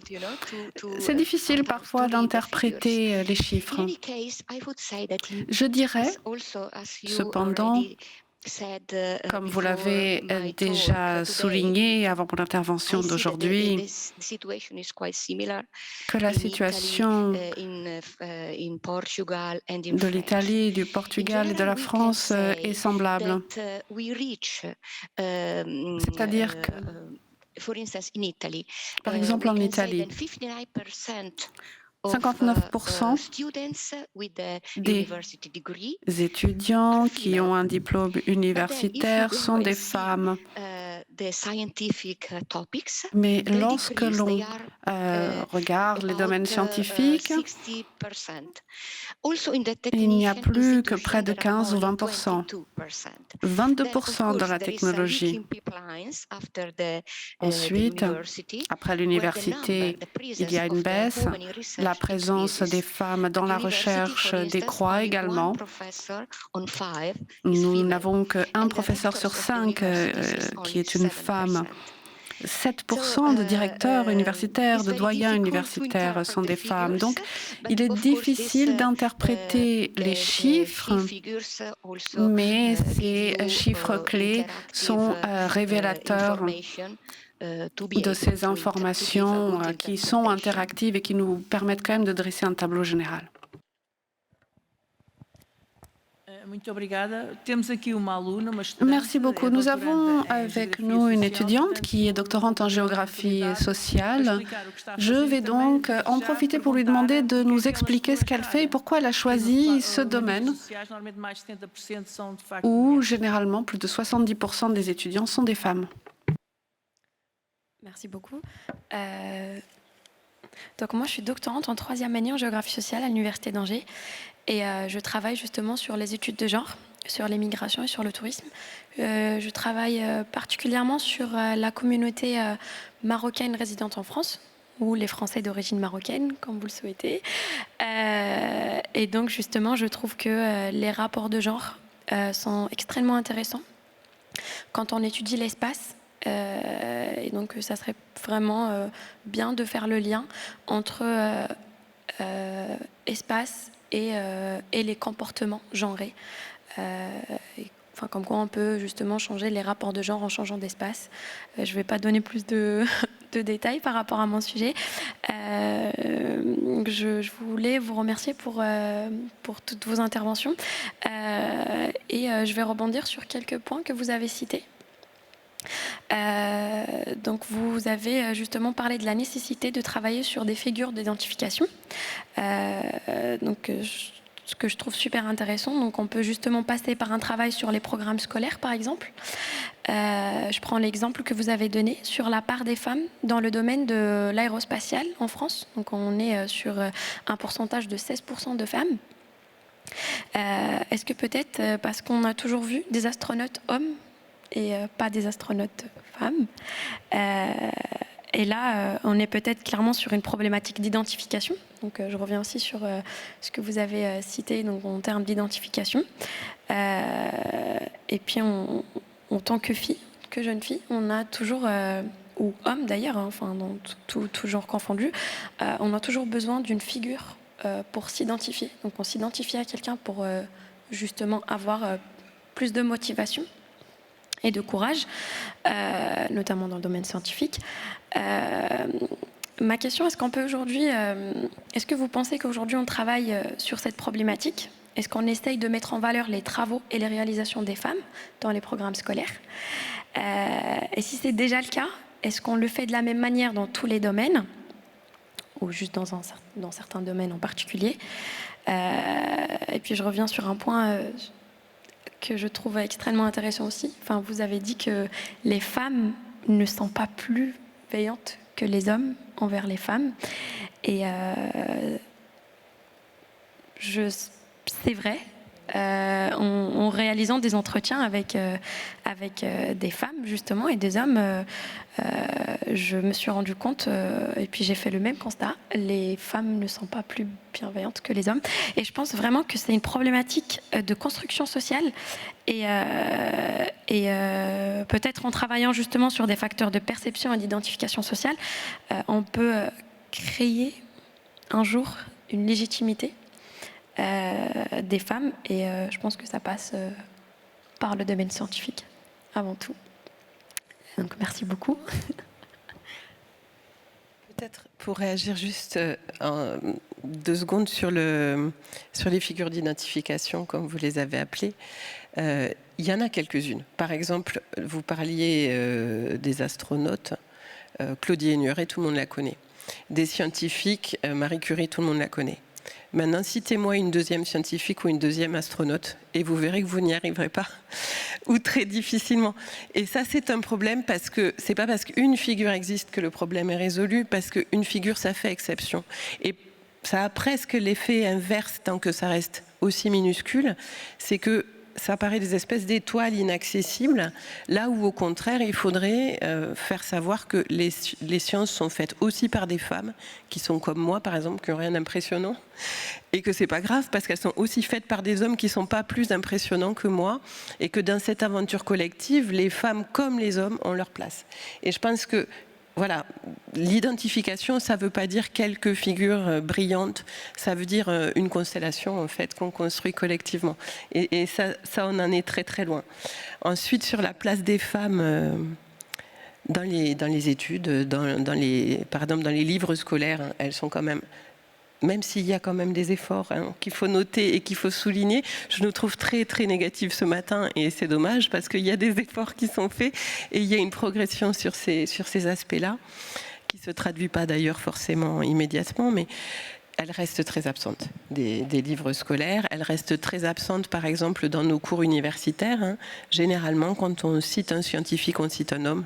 c'est difficile parfois d'interpréter les chiffres. Je dirais, cependant, comme vous l'avez déjà souligné avant mon intervention d'aujourd'hui, que la situation de l'Italie, du Portugal et de la France est semblable. C'est-à-dire que, par exemple, en Italie, 59% des étudiants qui ont un diplôme universitaire sont des femmes. Mais lorsque l'on regarde les domaines scientifiques, il n'y a plus que près de 15 ou 20%. 22% dans la technologie. Ensuite, après l'université, il y a une baisse. La présence des femmes dans la recherche décroît également. Nous n'avons qu'un professeur sur 5 qui est une femme. 7% de directeurs universitaires, de doyens universitaires sont des femmes. Donc, il est difficile d'interpréter les chiffres, mais ces chiffres clés sont révélateurs de ces informations qui sont interactives et qui nous permettent quand même de dresser un tableau général. Merci beaucoup. Nous avons avec nous une étudiante qui est doctorante en géographie sociale. Je vais donc en profiter pour lui demander de nous expliquer ce qu'elle fait et pourquoi elle a choisi ce domaine où généralement plus de 70% des étudiants sont des femmes. Merci beaucoup. Donc moi, je suis doctorante en 3e année en géographie sociale à l'Université d'Angers et je travaille justement sur les études de genre, sur les migrations et sur le tourisme. Je travaille particulièrement sur la communauté marocaine résidente en France, ou les Français d'origine marocaine, comme vous le souhaitez. Et donc justement, je trouve que les rapports de genre sont extrêmement intéressants quand on étudie l'espace. Et donc ça serait vraiment bien de faire le lien entre espace et les comportements genrés. Enfin, comme quoi on peut justement changer les rapports de genre en changeant d'espace. Je ne vais pas donner plus de détails par rapport à mon sujet. Je voulais vous remercier pour toutes vos interventions. Et je vais rebondir sur quelques points que vous avez cités. Donc vous avez justement parlé de la nécessité de travailler sur des figures d'identification. Ce que je trouve super intéressant. Donc on peut justement passer par un travail sur les programmes scolaires, par exemple. Je prends l'exemple que vous avez donné sur la part des femmes dans le domaine de l'aérospatial en France. Donc on est sur un pourcentage de 16% de femmes. Est-ce que peut-être parce qu'on a toujours vu des astronautes hommes et pas des astronautes femmes. Et là, on est peut-être clairement sur une problématique d'identification. Donc, je reviens aussi sur ce que vous avez cité donc, en termes d'identification. Et puis, en tant que fille, que jeune fille, on a toujours, ou homme d'ailleurs, hein, enfin, dans tout genre confondu, on a toujours besoin d'une figure pour s'identifier. Donc, on s'identifie à quelqu'un pour justement avoir plus de motivation et de courage, notamment dans le domaine scientifique. Ma question, est-ce qu'on peut aujourd'hui, est-ce que vous pensez qu'aujourd'hui on travaille sur cette problématique? Est-ce qu'on essaye de mettre en valeur les travaux et les réalisations des femmes dans les programmes scolaires? Et si c'est déjà le cas, est-ce qu'on le fait de la même manière dans tous les domaines, ou juste dans certains domaines en particulier? Et puis je reviens sur un point que je trouve extrêmement intéressant aussi. Enfin, vous avez dit que les femmes ne sont pas plus veillantes que les hommes envers les femmes. Et c'est vrai. En réalisant des entretiens avec des femmes justement et des hommes, je me suis rendu compte, et puis j'ai fait le même constat, les femmes ne sont pas plus bienveillantes que les hommes. Et je pense vraiment que c'est une problématique de construction sociale et peut-être en travaillant justement sur des facteurs de perception et d'identification sociale, on peut créer un jour une légitimité des femmes, et je pense que ça passe par le domaine scientifique avant tout. Donc merci beaucoup. Peut-être pour réagir juste en 2 secondes sur les figures d'identification, comme vous les avez appelées. Il y en a quelques-unes. Par exemple, vous parliez des astronautes. Claudie Ainuret, tout le monde la connaît. Des scientifiques, Marie Curie, tout le monde la connaît. Maintenant, citez-moi une deuxième scientifique ou une deuxième astronaute et vous verrez que vous n'y arriverez pas, ou très difficilement. Et ça, c'est un problème parce que c'est pas parce qu'une figure existe que le problème est résolu, parce qu'une figure, ça fait exception. Et ça a presque l'effet inverse tant que ça reste aussi minuscule, c'est que ça paraît des espèces d'étoiles inaccessibles, là où au contraire il faudrait faire savoir que les sciences sont faites aussi par des femmes qui sont comme moi par exemple, qui n'ont rien d'impressionnant, et que c'est pas grave parce qu'elles sont aussi faites par des hommes qui sont pas plus impressionnants que moi, et que dans cette aventure collective, les femmes comme les hommes ont leur place. Et je pense que voilà, l'identification, ça ne veut pas dire quelques figures brillantes, ça veut dire une constellation en fait qu'on construit collectivement. Et ça, on en est très très loin. Ensuite, sur la place des femmes dans les études, par exemple dans les livres scolaires, elles sont quand même même s'il y a quand même des efforts qu'il faut noter et qu'il faut souligner, je nous trouve très, très négative ce matin et c'est dommage parce qu'il y a des efforts qui sont faits et il y a une progression sur ces aspects-là qui ne se traduit pas d'ailleurs forcément immédiatement, mais elle reste très absente des livres scolaires. Elle reste très absente, par exemple, dans nos cours universitaires. Généralement, quand on cite un scientifique, on cite un homme.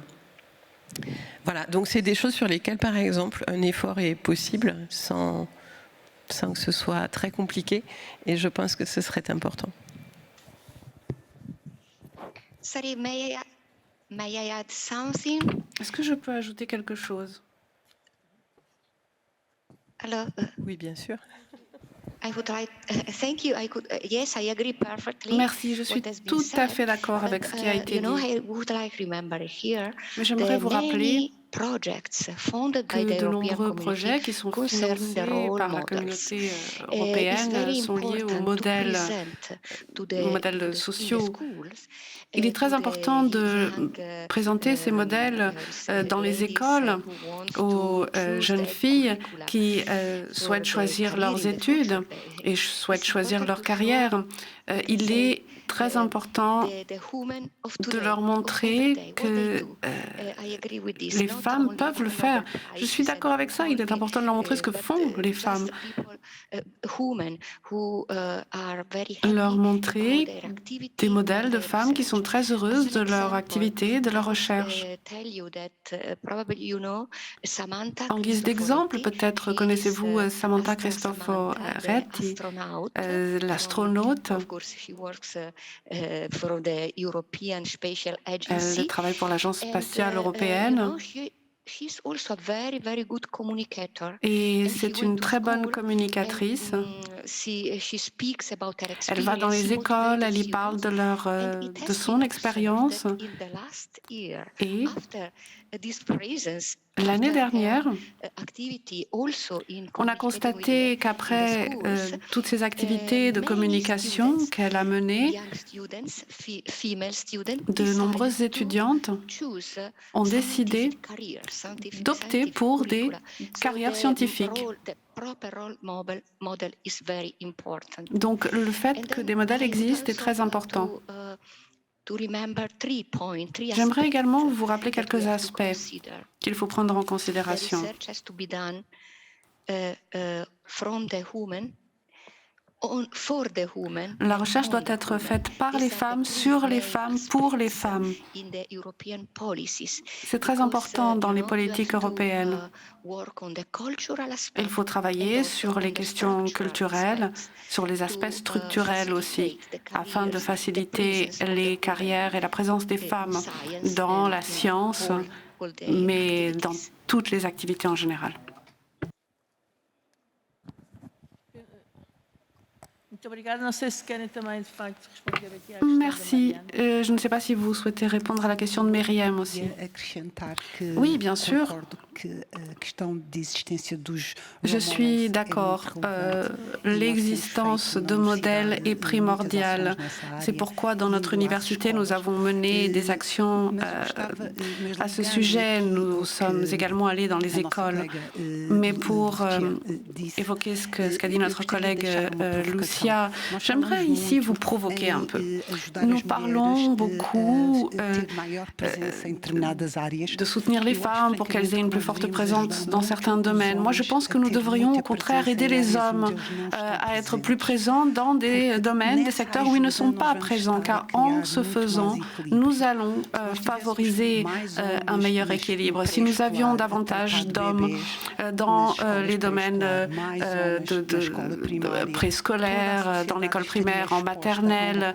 Voilà, donc c'est des choses sur lesquelles, par exemple, un effort est possible sans que ce soit très compliqué, et je pense que ce serait important. Sorry, may I add something? Est-ce que je peux ajouter quelque chose? Alors, oui, bien sûr. I would like, thank you. Yes, I agree perfectly. Merci, je suis tout à fait d'accord avec ce qui a été dit. I would like remember here. Mais j'aimerais vous rappeler que de nombreux projets qui sont financés par la communauté européenne sont liés aux modèles sociaux. Il est très important de présenter ces modèles dans les écoles aux jeunes filles qui souhaitent choisir leurs études et souhaitent choisir leur carrière. Il est très important de leur montrer que les femmes peuvent le faire. Je suis d'accord avec ça, il est important de leur montrer ce que font les femmes. Leur montrer des modèles de femmes qui sont très heureuses de leur activité, de leur recherche. En guise d'exemple, peut-être connaissez-vous Samantha Cristoforetti, l'astronaute. Elle travaille pour l'Agence spatiale européenne. Et c'est une très bonne communicatrice. Elle va dans les écoles, elle y parle de son expérience. Et l'année dernière, on a constaté qu'après toutes ces activités de communication qu'elle a menées, de nombreuses étudiantes ont décidé d'opter pour des carrières scientifiques. Donc le fait que des modèles existent est très important. J'aimerais également vous rappeler quelques aspects qu'il faut prendre en considération. La recherche doit être faite par les femmes, sur les femmes, pour les femmes. C'est très important dans les politiques européennes. Il faut travailler sur les questions culturelles, sur les aspects structurels aussi, afin de faciliter les carrières et la présence des femmes dans la science, mais dans toutes les activités en général. Merci. Je ne sais pas si vous souhaitez répondre à la question de Myriam aussi. Oui, bien sûr. Je suis d'accord. L'existence de modèles est primordiale. C'est pourquoi dans notre université, nous avons mené des actions à ce sujet. Nous sommes également allés dans les écoles. Mais pour évoquer ce qu'a dit notre collègue Lucia, j'aimerais ici vous provoquer un peu. Nous parlons beaucoup de soutenir les femmes pour qu'elles aient une plus forte présence dans certains domaines. Moi, je pense que nous devrions au contraire aider les hommes à être plus présents dans des domaines, des secteurs où ils ne sont pas présents, car en ce faisant, nous allons favoriser un meilleur équilibre. Si nous avions davantage d'hommes dans les domaines de préscolaire, dans l'école primaire, en maternelle,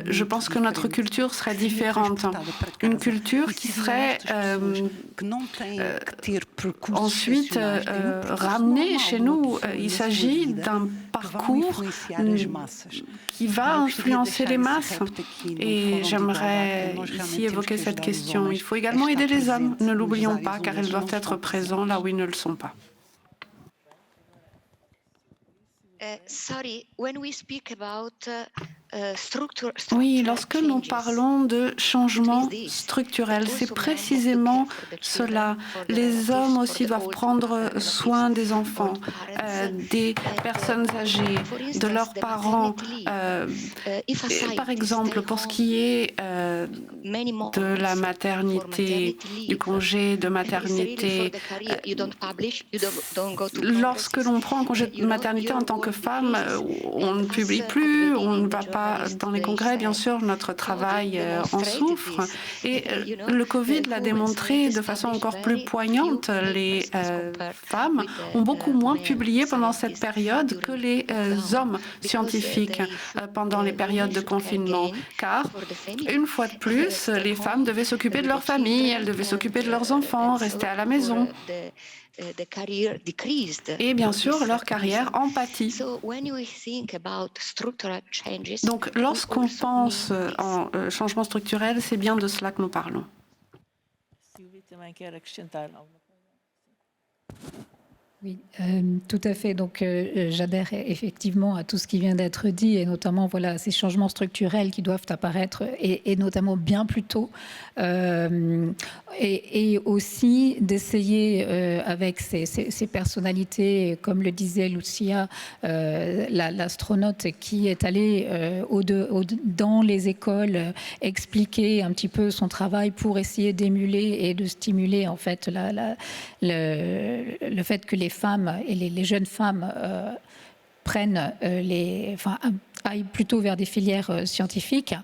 je pense que notre culture serait différente. Une culture qui serait ensuite ramenée chez nous. Il s'agit d'un parcours qui va influencer les masses. Et j'aimerais ici évoquer cette question. Il faut également aider les hommes, ne l'oublions pas, car ils doivent être présents là où ils ne le sont pas. Sorry, when we speak about Oui, lorsque nous parlons de changement structurel, c'est précisément cela. Les hommes aussi doivent prendre soin des enfants, des personnes âgées, de leurs parents. Par exemple, pour ce qui est de la maternité, du congé de maternité, lorsque l'on prend un congé de maternité en tant que femme, on ne publie plus, on ne va pas dans les congrès, bien sûr, notre travail en souffre. Et le Covid l'a démontré de façon encore plus poignante. Les femmes ont beaucoup moins publié pendant cette période que les hommes scientifiques pendant les périodes de confinement. Car, une fois de plus, les femmes devaient s'occuper de leur famille, elles devaient s'occuper de leurs enfants, rester à la maison. Et bien sûr, leur carrière en pâtit. Donc, lorsqu'on pense en changement structurel, c'est bien de cela que nous parlons. Oui, tout à fait. Donc, j'adhère effectivement à tout ce qui vient d'être dit, et notamment voilà ces changements structurels qui doivent apparaître, et notamment bien plus tôt, et aussi d'essayer avec ces personnalités, comme le disait Lucia, l'astronaute qui est allée dans les écoles expliquer un petit peu son travail pour essayer d'émuler et de stimuler en fait le fait que les femmes et les jeunes femmes prennent aillent plutôt vers des filières scientifiques.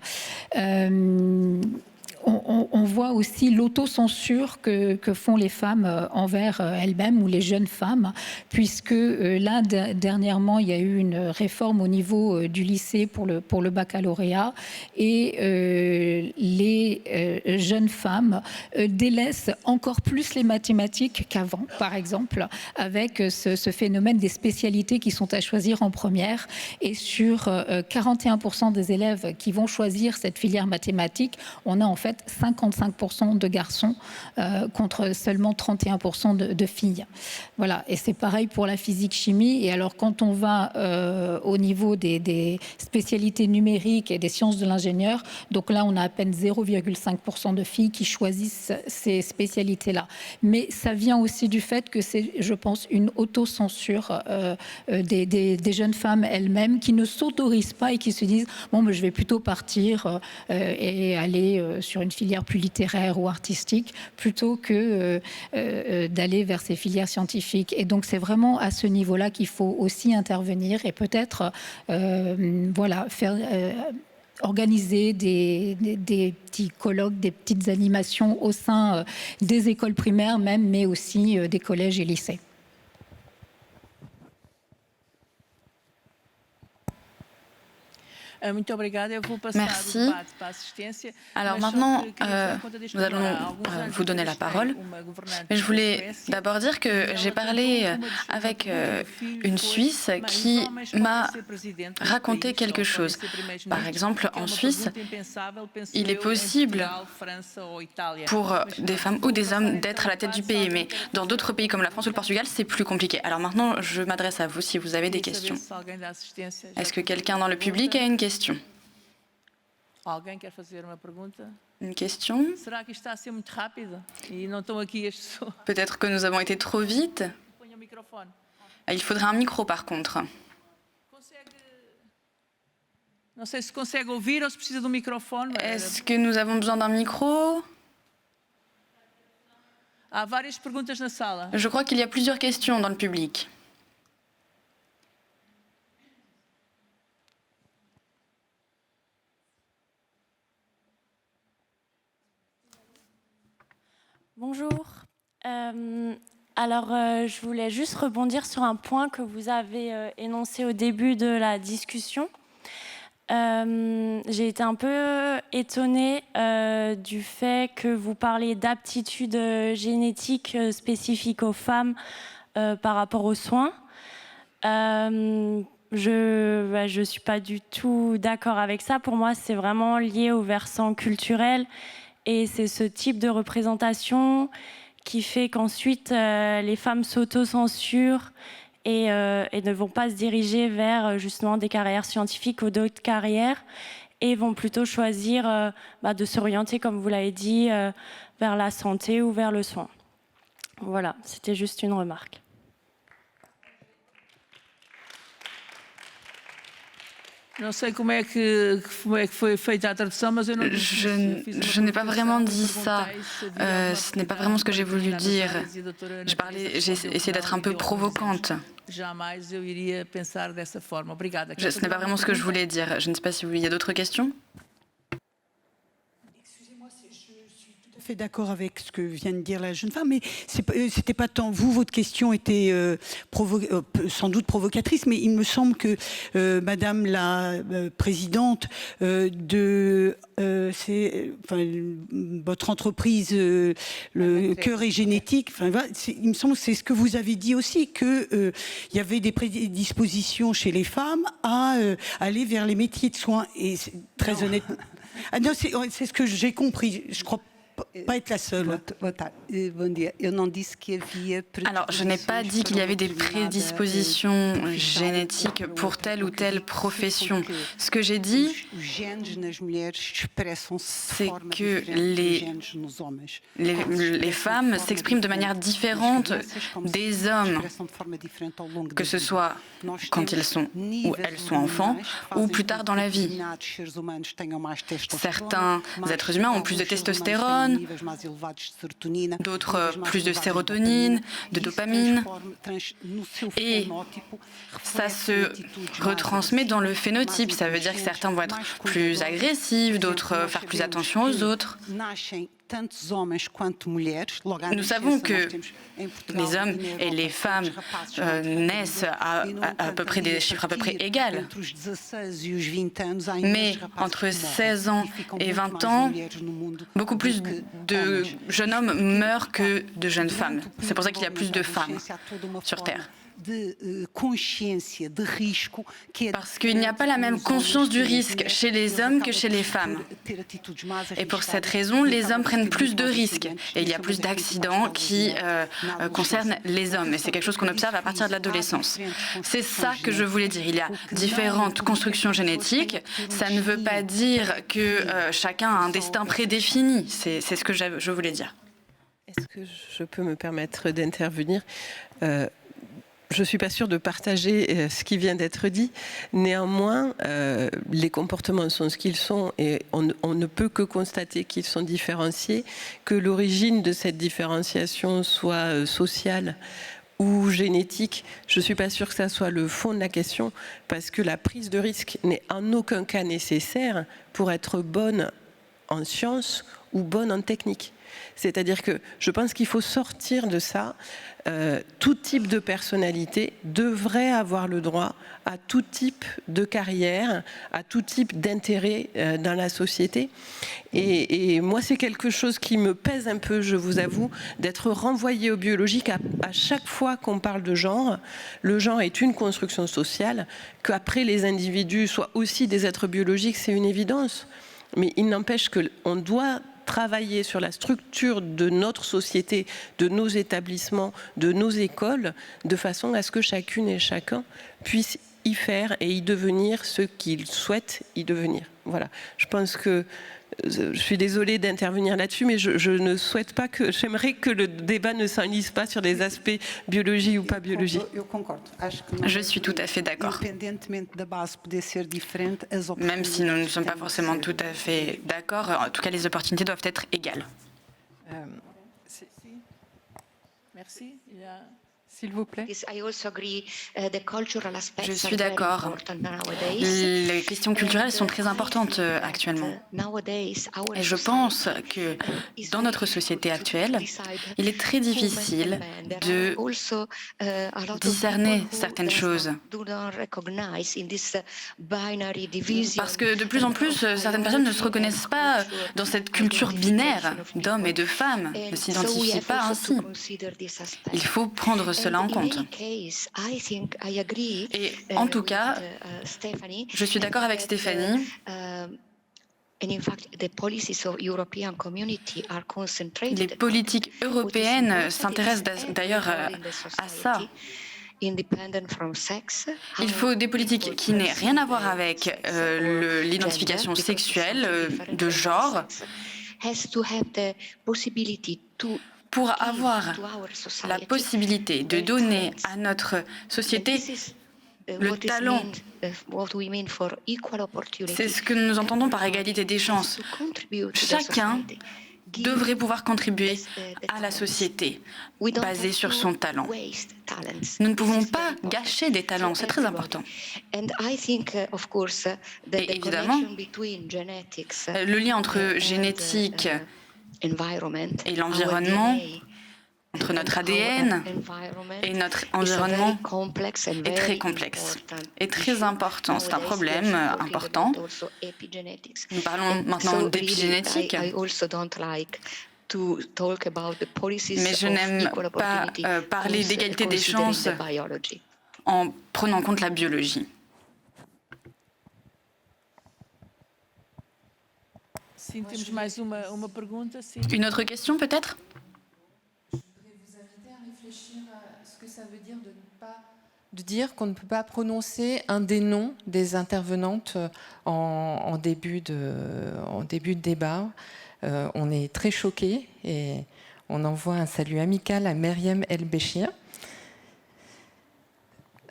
On voit aussi l'autocensure que font les femmes envers elles-mêmes ou les jeunes femmes, puisque là, dernièrement, il y a eu une réforme au niveau du lycée pour le baccalauréat, et les jeunes femmes délaissent encore plus les mathématiques qu'avant, par exemple, avec ce phénomène des spécialités qui sont à choisir en première. Et sur 41% des élèves qui vont choisir cette filière mathématique, on a en fait 55% de garçons contre seulement 31% de filles. Voilà, et c'est pareil pour la physique-chimie. Et alors, quand on va au niveau des spécialités numériques et des sciences de l'ingénieur, donc là, on a à peine 0,5% de filles qui choisissent ces spécialités-là. Mais ça vient aussi du fait que c'est, je pense, une autocensure des jeunes femmes elles-mêmes qui ne s'autorisent pas et qui se disent « bon, mais je vais plutôt partir et aller sur une filière plus littéraire ou artistique plutôt que d'aller vers ces filières scientifiques ». Et donc c'est vraiment à ce niveau-là qu'il faut aussi intervenir et peut-être faire organiser des petits colloques, des petites animations au sein des écoles primaires même, mais aussi des collèges et lycées. Merci. Alors maintenant, nous allons vous donner la parole. Mais je voulais d'abord dire que j'ai parlé avec une Suisse qui m'a raconté quelque chose. Par exemple, en Suisse, il est possible pour des femmes ou des hommes d'être à la tête du pays. Mais dans d'autres pays comme la France ou le Portugal, c'est plus compliqué. Alors maintenant, je m'adresse à vous si vous avez des questions. Est-ce que quelqu'un dans le public a une question? Une question? Peut-être que nous avons été trop vite. Il faudrait un micro par contre. Est-ce que nous avons besoin d'un micro? Je crois qu'il y a plusieurs questions dans le public. Bonjour. Je voulais juste rebondir sur un point que vous avez énoncé au début de la discussion. J'ai été un peu étonnée du fait que vous parliez d'aptitudes génétiques spécifiques aux femmes par rapport aux soins. Je ne suis pas du tout d'accord avec ça. Pour moi, c'est vraiment lié au versant culturel. Et c'est ce type de représentation qui fait qu'ensuite les femmes s'autocensurent et ne vont pas se diriger vers justement des carrières scientifiques ou d'autres carrières et vont plutôt choisir de s'orienter, comme vous l'avez dit, vers la santé ou vers le soin. Voilà, c'était juste une remarque. Je n'ai pas vraiment dit ça. Ce n'est pas vraiment ce que j'ai voulu dire. J'ai essayé d'être un peu provocante. Ce n'est pas vraiment ce que je voulais dire. Je ne sais pas si il y a d'autres questions. Fait d'accord avec ce que vient de dire la jeune femme, mais c'était pas tant vous, votre question était sans doute provocatrice, mais il me semble que Madame la présidente votre entreprise, le cœur et génétique, il me semble que c'est ce que vous avez dit aussi, que il y avait des prédispositions chez les femmes à aller vers les métiers de soins, et très honnêtement, non, c'est ce que j'ai compris. Je crois pas être la seule. Alors, je n'ai pas dit qu'il y avait des prédispositions génétiques pour telle ou telle profession. Ce que j'ai dit, c'est que les femmes s'expriment de manière différente des hommes, que ce soit quand ils sont ou elles sont enfants, ou plus tard dans la vie. Certains êtres humains ont plus de testostérone, d'autres plus de sérotonine, de dopamine, et ça se retransmet dans le phénotype. Ça veut dire que certains vont être plus agressifs, d'autres faire plus attention aux autres. Nous savons que les hommes et les femmes naissent à peu près des chiffres à peu près égaux. Mais entre 16 ans et 20 ans, beaucoup plus de jeunes hommes meurent que de jeunes femmes. C'est pour ça qu'il y a plus de femmes sur Terre. Parce qu'il n'y a pas la même conscience du risque chez les hommes que chez les femmes. Et pour cette raison, les hommes prennent plus de risques. Et il y a plus d'accidents qui concernent les hommes. Et c'est quelque chose qu'on observe à partir de l'adolescence. C'est ça que je voulais dire. Il y a différentes constructions génétiques. Ça ne veut pas dire que chacun a un destin prédéfini. C'est ce que je voulais dire. Est-ce que je peux me permettre d'intervenir ? Je ne suis pas sûre de partager ce qui vient d'être dit. Néanmoins, les comportements sont ce qu'ils sont et on ne peut que constater qu'ils sont différenciés, que l'origine de cette différenciation soit sociale ou génétique. Je ne suis pas sûre que ça soit le fond de la question, parce que la prise de risque n'est en aucun cas nécessaire pour être bonne en sciences ou bonne en technique. C'est-à-dire que je pense qu'il faut sortir de ça. Tout type de personnalité devrait avoir le droit à tout type de carrière, à tout type d'intérêt dans la société. Et moi, c'est quelque chose qui me pèse un peu, je vous avoue, d'être renvoyé au biologique à chaque fois qu'on parle de genre. Le genre est une construction sociale, qu'après les individus soient aussi des êtres biologiques, c'est une évidence. Mais il n'empêche qu'on doit travailler sur la structure de notre société, de nos établissements, de nos écoles, de façon à ce que chacune et chacun puisse y faire et y devenir ce qu'il souhaite y devenir. Voilà. Je pense que je suis désolée d'intervenir là-dessus, mais je ne souhaite pas que... J'aimerais que le débat ne s'enlise pas sur des aspects biologie ou pas biologie. Je suis tout à fait d'accord. Même si nous ne sommes pas forcément tout à fait d'accord, en tout cas, les opportunités doivent être égales. Merci. S'il vous plaît. Je suis d'accord. Les questions culturelles sont très importantes actuellement. Et je pense que dans notre société actuelle, il est très difficile de discerner certaines choses. Parce que de plus en plus, certaines personnes ne se reconnaissent pas dans cette culture binaire d'hommes et de femmes, ne s'identifient pas ainsi. Il faut prendre cela en compte. Et en tout cas, je suis d'accord avec Stéphanie. Les politiques européennes s'intéressent d'ailleurs à ça. Il faut des politiques qui n'aient rien à voir avec l'identification sexuelle, de genre. Pour avoir la possibilité de donner à notre société le talent, c'est ce que nous entendons par égalité des chances. Chacun devrait pouvoir contribuer à la société basée sur son talent. Nous ne pouvons pas gâcher des talents, c'est très important. Et évidemment, le lien entre génétique et l'environnement, entre notre ADN et notre environnement est très complexe et très important. C'est un problème important. Nous parlons maintenant d'épigénétique. Mais je n'aime pas parler d'égalité des chances en prenant en compte la biologie. Une autre question peut-être ? Ça veut dire de dire qu'on ne peut pas prononcer un des noms des intervenantes en début de débat. On est très choqués et on envoie un salut amical à Meriem El Béchir.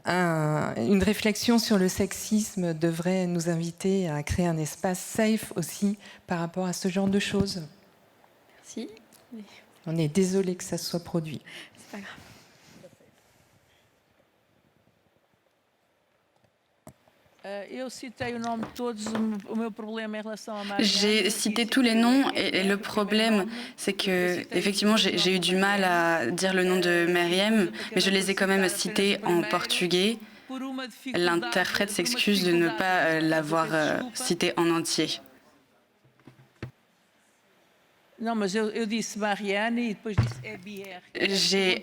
Une réflexion sur le sexisme devrait nous inviter à créer un espace safe aussi par rapport à ce genre de choses. Merci. On est désolé que ça se soit produit. C'est pas grave. J'ai cité tous les noms et le problème, c'est que effectivement, j'ai eu du mal à dire le nom de Meriem, mais je les ai quand même cités en portugais. L'interprète s'excuse de ne pas l'avoir cité en entier. J'ai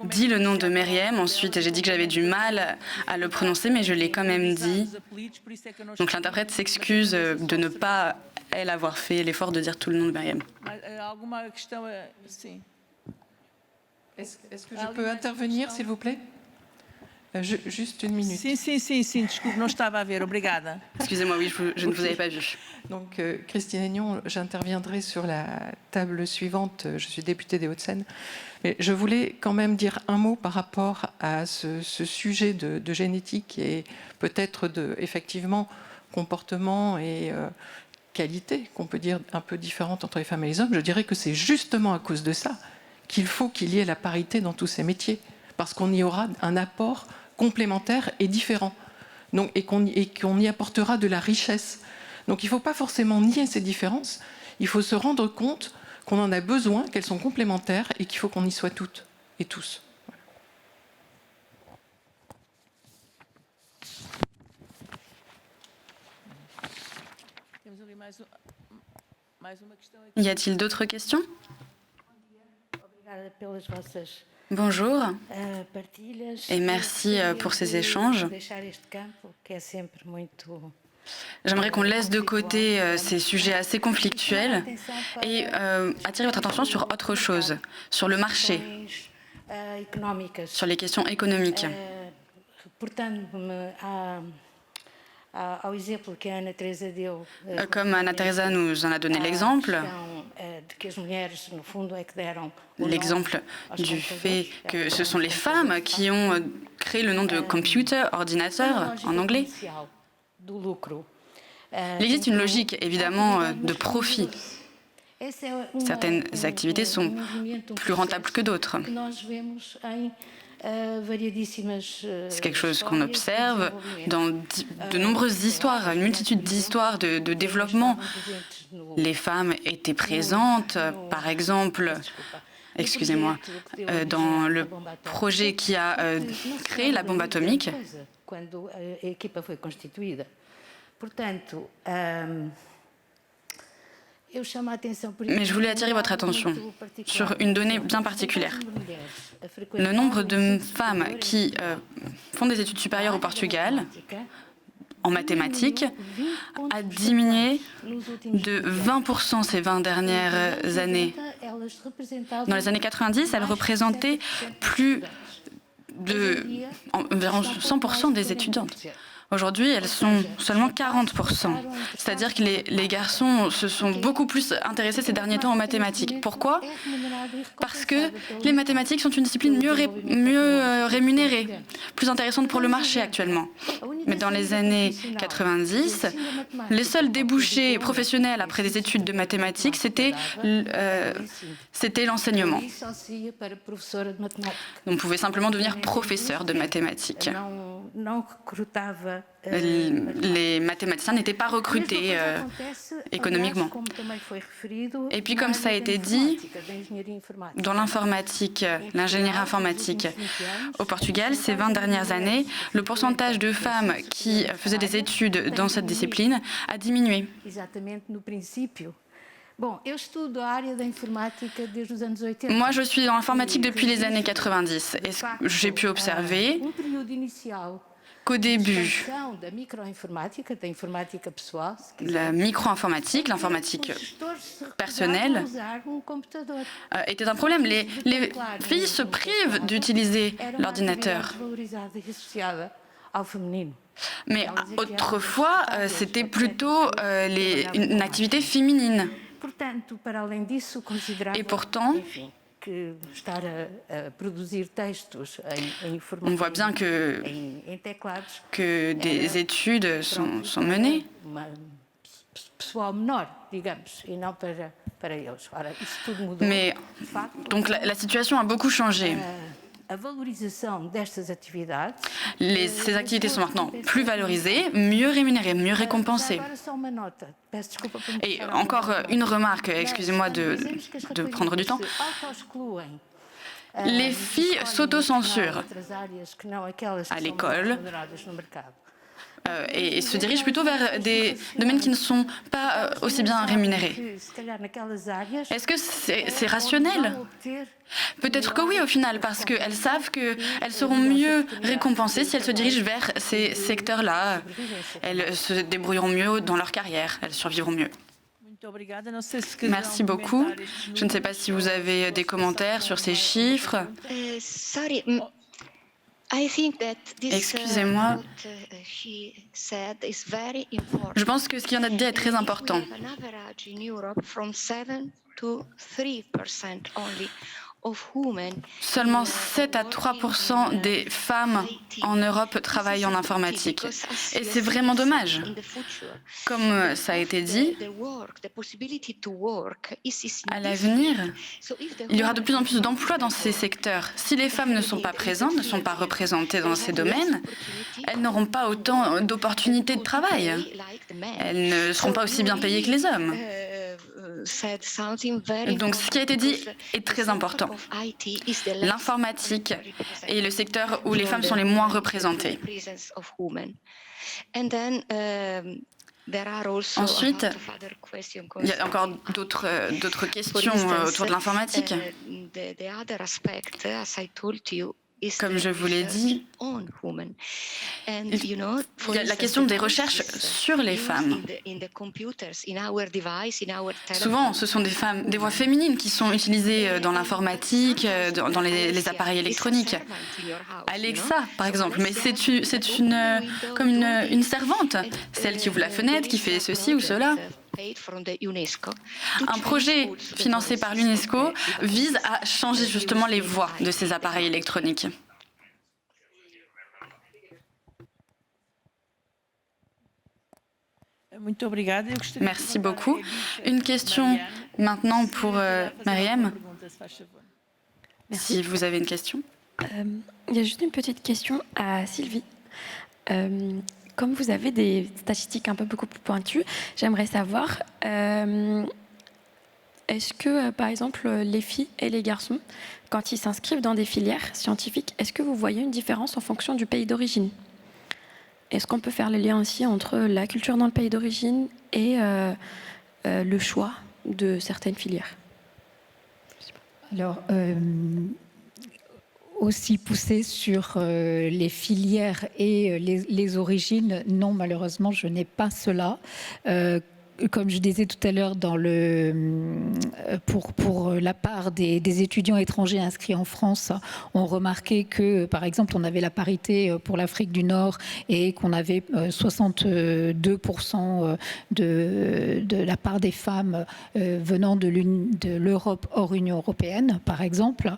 dit le nom de Meriem, ensuite j'ai dit que j'avais du mal à le prononcer, mais je l'ai quand même dit. Donc l'interprète s'excuse de ne pas, elle, avoir fait l'effort de dire tout le nom de Meriem. Est-ce que je peux intervenir, s'il vous plaît ? Juste une minute. Excusez-moi, oui, je ne vous avais pas vu. Donc, Christine Aignan, j'interviendrai sur la table suivante. Je suis députée des Hauts-de-Seine. Mais je voulais quand même dire un mot par rapport à ce sujet de génétique et peut-être effectivement, comportement et qualité, qu'on peut dire un peu différentes entre les femmes et les hommes. Je dirais que c'est justement à cause de ça qu'il faut qu'il y ait la parité dans tous ces métiers. Parce qu'on y aura un apport complémentaire et différent. Donc, et qu'on y apportera de la richesse. Donc il ne faut pas forcément nier ces différences, il faut se rendre compte qu'on en a besoin, qu'elles sont complémentaires et qu'il faut qu'on y soit toutes et tous. Y a-t-il d'autres questions ? Bonjour et merci pour ces échanges. J'aimerais qu'on laisse de côté ces sujets assez conflictuels et attirer votre attention sur autre chose, sur le marché, sur les questions économiques. Comme Anna-Teresa nous en a donné l'exemple, du fait que ce sont les femmes qui ont créé le nom de computer, ordinateur en anglais. Il existe une logique, évidemment, de profit. Certaines activités sont plus rentables que d'autres. C'est quelque chose qu'on observe dans de nombreuses histoires, une multitude d'histoires de développement. Les femmes étaient présentes, par exemple, dans le projet qui a créé la bombe atomique. Mais je voulais attirer votre attention sur une donnée bien particulière. Le nombre de femmes qui font des études supérieures au Portugal en mathématiques a diminué de 20% ces 20 dernières années. Dans les années 90, elles représentaient plus environ 100% des étudiantes. Aujourd'hui, elles sont seulement 40%. C'est-à-dire que les garçons se sont beaucoup plus intéressés ces derniers temps aux mathématiques. Pourquoi? Parce que les mathématiques sont une discipline mieux rémunérée, plus intéressante pour le marché actuellement. Mais dans les années 90, les seuls débouchés professionnels après des études de mathématiques, c'était l'enseignement. On pouvait simplement devenir professeur de mathématiques. Les mathématiciens n'étaient pas recrutés économiquement. Et puis, comme ça a été dit, dans l'informatique, l'ingénierie informatique au Portugal, ces 20 dernières années, le pourcentage de femmes qui faisaient des études dans cette discipline a diminué. Moi, je suis dans l'informatique depuis les années 90 et j'ai pu observer qu'au début, la micro-informatique, l'informatique personnelle, était un problème. Les filles se privent d'utiliser l'ordinateur. Mais autrefois, c'était plutôt une activité féminine. Et pourtant, on voit bien que des études sont menées. Mais donc la situation a beaucoup changé. Ces activités sont maintenant plus valorisées, mieux rémunérées, mieux récompensées. Et encore une remarque, excusez-moi de prendre du temps. Les filles s'autocensurent à l'école et se dirigent plutôt vers des domaines qui ne sont pas aussi bien rémunérés. Est-ce que c'est rationnel? Peut-être que oui au final, parce qu'elles savent qu'elles seront mieux récompensées si elles se dirigent vers ces secteurs-là. Elles se débrouilleront mieux dans leur carrière, elles survivront mieux. Merci beaucoup. Je ne sais pas si vous avez des commentaires sur ces chiffres. Excusez-moi. Je pense que ce qui vient d'être dit est très important. Seulement 7 à 3% des femmes en Europe travaillent en informatique. Et c'est vraiment dommage. Comme ça a été dit, à l'avenir, il y aura de plus en plus d'emplois dans ces secteurs. Si les femmes ne sont pas présentes, ne sont pas représentées dans ces domaines, elles n'auront pas autant d'opportunités de travail. Elles ne seront pas aussi bien payées que les hommes. Donc ce qui a été dit est très important. L'informatique est le secteur où les femmes sont les moins représentées. Ensuite, il y a encore d'autres questions autour de l'informatique. Comme je vous l'ai dit, il y a la question des recherches sur les femmes. Souvent, ce sont des voix féminines qui sont utilisées dans l'informatique, dans les appareils électroniques. Alexa, par exemple, mais c'est comme une servante, celle qui ouvre la fenêtre, qui fait ceci ou cela. Un projet financé par l'UNESCO vise à changer justement les voix de ces appareils électroniques. Merci beaucoup. Une question maintenant pour Mariam. Si vous avez une question. Il y a juste une petite question à Sylvie. Comme vous avez des statistiques un peu beaucoup plus pointues, j'aimerais savoir, est-ce que, par exemple, les filles et les garçons, quand ils s'inscrivent dans des filières scientifiques, est-ce que vous voyez une différence en fonction du pays d'origine? Est-ce qu'on peut faire le lien aussi entre la culture dans le pays d'origine et le choix de certaines filières? Alors, aussi poussé sur les filières et les origines, non, malheureusement, je n'ai pas cela. comme je disais tout à l'heure, pour la part des étudiants étrangers inscrits en France, on remarquait que, par exemple, on avait la parité pour l'Afrique du Nord et qu'on avait 62% de la part des femmes venant de l'Europe hors Union européenne, par exemple.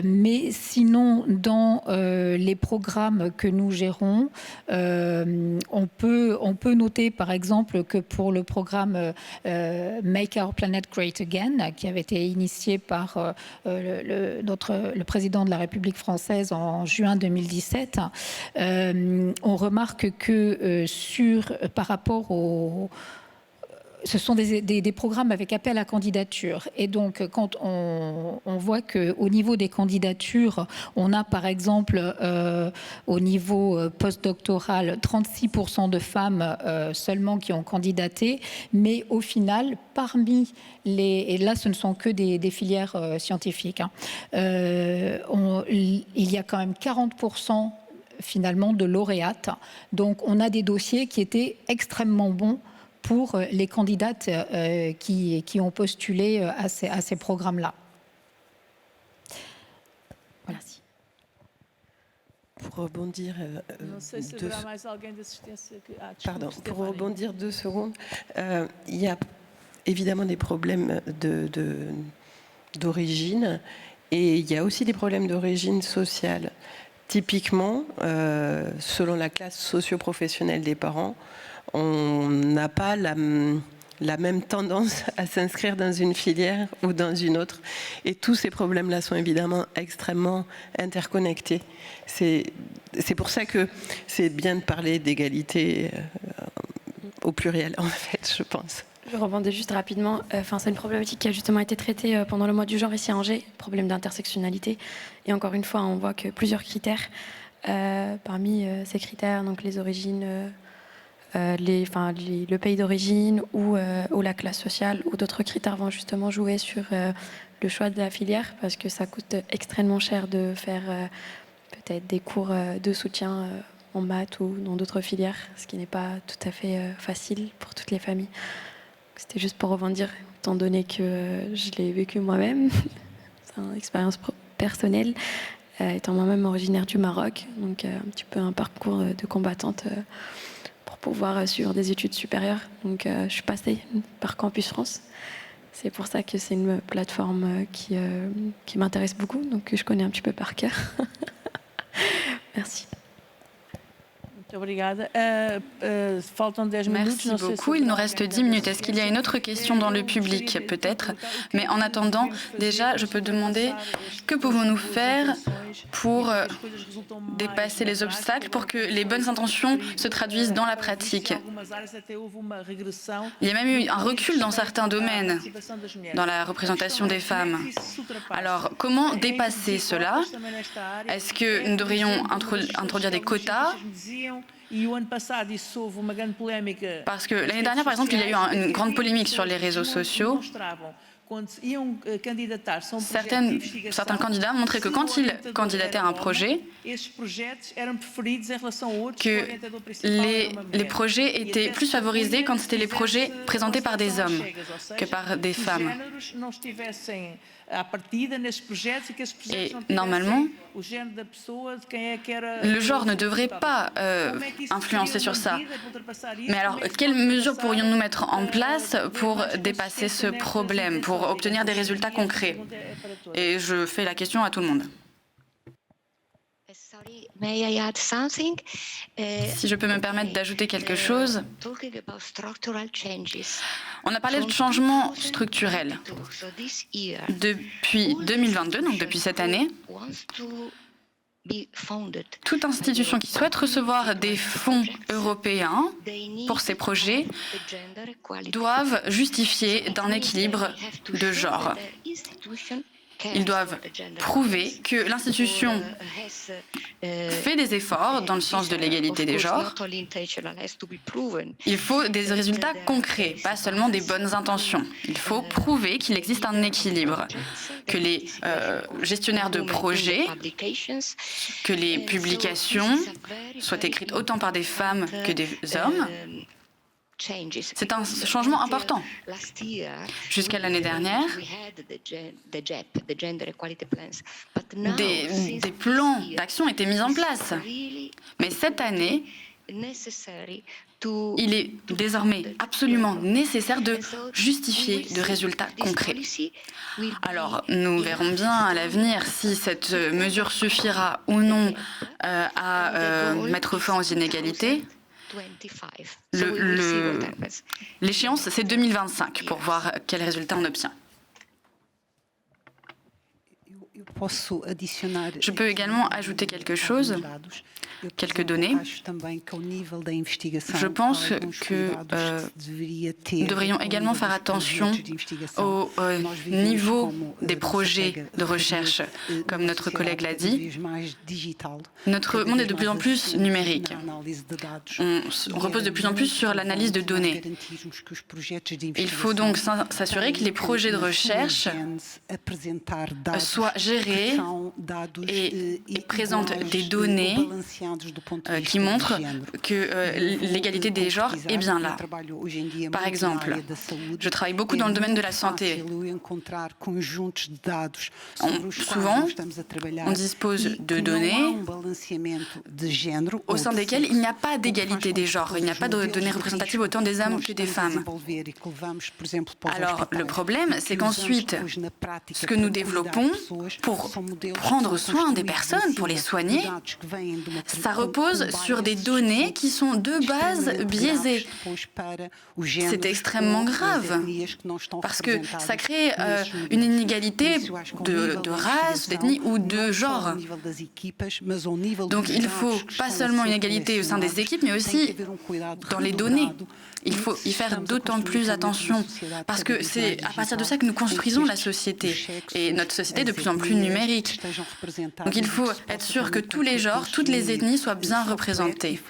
Mais sinon, dans les programmes que nous gérons, on peut noter, par exemple, que pour le programme Make Our Planet Great Again, qui avait été initié par le président de la République française en juin 2017, on remarque que par rapport au... Ce sont des programmes avec appel à candidature. Et donc, quand on voit qu'au niveau des candidatures, on a par exemple au niveau postdoctoral 36% de femmes seulement qui ont candidaté, mais au final, parmi et là ce ne sont que des filières scientifiques, il y a quand même 40% finalement de lauréates. Donc on a des dossiers qui étaient extrêmement bons pour les candidates qui ont postulé à ces programmes-là. Merci. Pour rebondir, pour rebondir 2 secondes, il y a évidemment des problèmes d'origine et il y a aussi des problèmes d'origine sociale. Typiquement, selon la classe socio-professionnelle des parents, on n'a pas la même tendance à s'inscrire dans une filière ou dans une autre. Et tous ces problèmes-là sont évidemment extrêmement interconnectés. C'est pour ça que c'est bien de parler d'égalité au pluriel, en fait, je pense. Je rebondis juste rapidement. C'est une problématique qui a justement été traitée pendant le mois du genre ici à Angers, problème d'intersectionnalité. Et encore une fois, on voit que plusieurs critères, parmi ces critères, donc les origines... le pays d'origine ou la classe sociale ou d'autres critères vont justement jouer sur le choix de la filière parce que ça coûte extrêmement cher de faire peut-être des cours de soutien en maths ou dans d'autres filières, ce qui n'est pas tout à fait facile pour toutes les familles. C'était juste pour rebondir, étant donné que je l'ai vécu moi-même, c'est une expérience personnelle, étant moi-même originaire du Maroc, donc un petit peu un parcours de combattante pour pouvoir suivre des études supérieures. Donc je suis passée par Campus France. C'est pour ça que c'est une plateforme qui m'intéresse beaucoup, donc que je connais un petit peu par cœur. Merci. Merci beaucoup. Il nous reste 10 minutes. Est-ce qu'il y a une autre question dans le public? Peut-être. Mais en attendant, déjà, je peux demander que pouvons-nous faire pour dépasser les obstacles, pour que les bonnes intentions se traduisent dans la pratique? Il y a même eu un recul dans certains domaines, dans la représentation des femmes. Alors, comment dépasser cela? Est-ce que nous devrions introduire des quotas? Parce que l'année dernière, par exemple, il y a eu une grande polémique sur les réseaux sociaux. Certains candidats montraient que quand ils candidataient à un projet, que les projets étaient plus favorisés quand c'était les projets présentés par des hommes que par des femmes. Et normalement, le genre ne devrait pas influencer sur ça. Mais alors, quelles mesures pourrions-nous mettre en place pour dépasser ce problème, pour obtenir des résultats concrets? Et je fais la question à tout le monde. Si je peux me permettre d'ajouter quelque chose, on a parlé de changements structurels. Depuis 2022, donc depuis cette année, toute institution qui souhaite recevoir des fonds européens pour ces projets doivent justifier d'un équilibre de genre. Ils doivent prouver que l'institution fait des efforts dans le sens de l'égalité des genres. Il faut des résultats concrets, pas seulement des bonnes intentions. Il faut prouver qu'il existe un équilibre, que les gestionnaires de projets, que les publications soient écrites autant par des femmes que des hommes. C'est un changement important. Jusqu'à l'année dernière, des plans d'action étaient mis en place. Mais cette année, il est désormais absolument nécessaire de justifier de résultats concrets. Alors, nous verrons bien à l'avenir si cette mesure suffira ou non à mettre fin aux inégalités. L'échéance, c'est 2025 pour voir quels résultats on obtient. Je peux également ajouter quelque chose, quelques données. Je pense que nous devrions également faire attention au niveau des projets de recherche. Comme notre collègue l'a dit, notre monde est de plus en plus numérique. On repose de plus en plus sur l'analyse de données. Il faut donc s'assurer que les projets de recherche soient gérés et présentent des données qui montrent que l'égalité des genres est bien là. Par exemple, je travaille beaucoup dans le domaine de la santé. Souvent, on dispose de données au sein desquelles il n'y a pas d'égalité des genres. Il n'y a pas de données représentatives autant des hommes que des femmes. Alors, le problème, c'est qu'ensuite, ce que nous développons pour prendre soin des personnes, pour les soigner, ça repose sur des données qui sont de base biaisées. C'est extrêmement grave parce que ça crée une inégalité de race, d'ethnie ou de genre. Donc il faut pas seulement une égalité au sein des équipes, mais aussi dans les données. Il faut y faire d'autant plus attention parce que c'est à partir de ça que nous construisons la société et notre société est de plus en plus numérique. Donc il faut être sûr que tous les genres, toutes les ethnies soient bien représentées.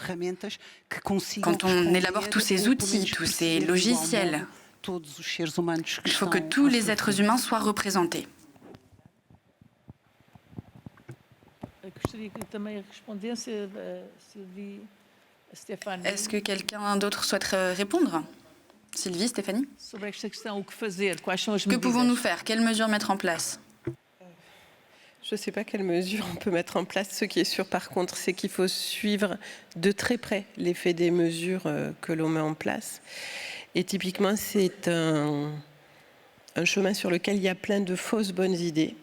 Quand on élabore tous ces outils, tous ces logiciels, il faut que tous les êtres humains soient représentés. Est-ce que quelqu'un d'autre souhaiterait répondre? Sylvie, Stéphanie? Que pouvons-nous faire? Quelles mesures mettre en place? Je ne sais pas quelles mesures on peut mettre en place. Ce qui est sûr, par contre, c'est qu'il faut suivre de très près l'effet des mesures que l'on met en place. Et typiquement, c'est un chemin sur lequel il y a plein de fausses bonnes idées.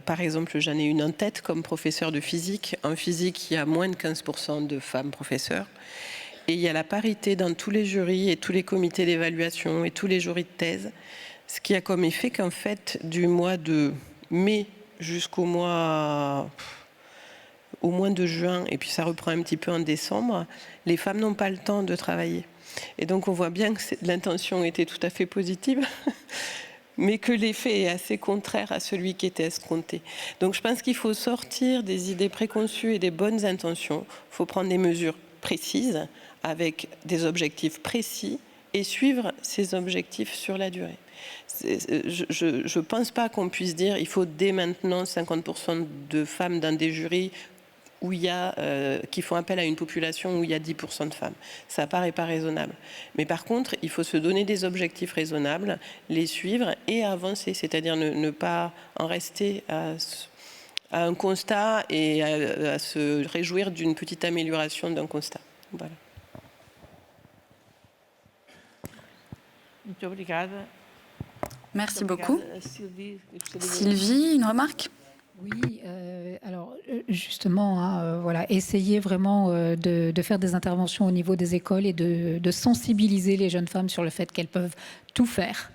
Par exemple, j'en ai une en tête comme professeur de physique. En physique, il y a moins de 15% de femmes professeurs. Et il y a la parité dans tous les jurys et tous les comités d'évaluation et tous les jurys de thèse. Ce qui a comme effet qu'en fait, du mois de mai jusqu'au mois de juin, et puis ça reprend un petit peu en décembre, les femmes n'ont pas le temps de travailler. Et donc on voit bien que l'intention était tout à fait positive, mais que l'effet est assez contraire à celui qui était escompté. Donc je pense qu'il faut sortir des idées préconçues et des bonnes intentions. Il faut prendre des mesures précises, avec des objectifs précis, et suivre ces objectifs sur la durée. Je ne pense pas qu'on puisse dire il faut dès maintenant 50% de femmes dans des jurys où il y a, qui font appel à une population où il y a 10% de femmes. Ça ne paraît pas raisonnable. Mais par contre, il faut se donner des objectifs raisonnables, les suivre et avancer, c'est-à-dire ne pas en rester à un constat et à se réjouir d'une petite amélioration d'un constat. Voilà. Merci beaucoup. Sylvie, une remarque? Oui, alors justement, voilà, essayer vraiment de faire des interventions au niveau des écoles et de sensibiliser les jeunes femmes sur le fait qu'elles peuvent tout faire.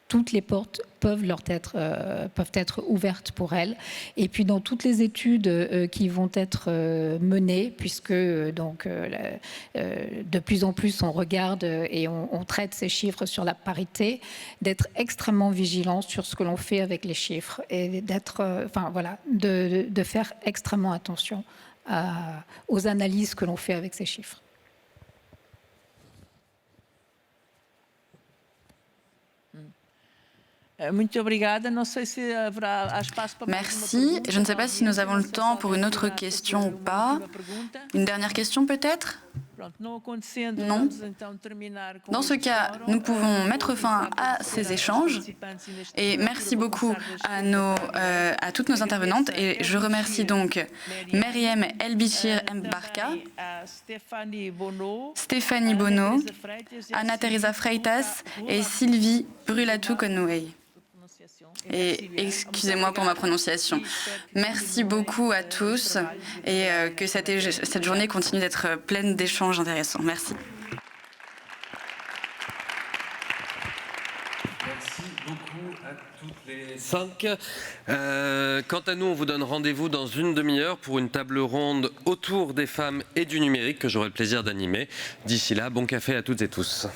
Toutes les portes peuvent être ouvertes pour elles. Et puis dans toutes les études qui vont être menées, puisque donc de plus en plus on regarde et on traite ces chiffres sur la parité, d'être extrêmement vigilant sur ce que l'on fait avec les chiffres et d'être, de faire extrêmement attention aux analyses que l'on fait avec ces chiffres. Merci. Je ne sais pas si nous avons le temps pour une autre question ou pas. Une dernière question peut-être? Non. Dans ce cas, nous pouvons mettre fin à ces échanges. Et merci beaucoup à toutes nos intervenantes. Et je remercie donc Meriem El-Bichir Mbarka, Stéphanie Bonneau, Anna Teresa Freitas et Sylvie Brulatou-Conway. Et excusez-moi pour ma prononciation. Merci beaucoup à tous et que cette journée continue d'être pleine d'échanges intéressants. Merci. Merci beaucoup à toutes les 5. Quant à nous, on vous donne rendez-vous dans une demi-heure pour une table ronde autour des femmes et du numérique que j'aurai le plaisir d'animer. D'ici là, bon café à toutes et tous.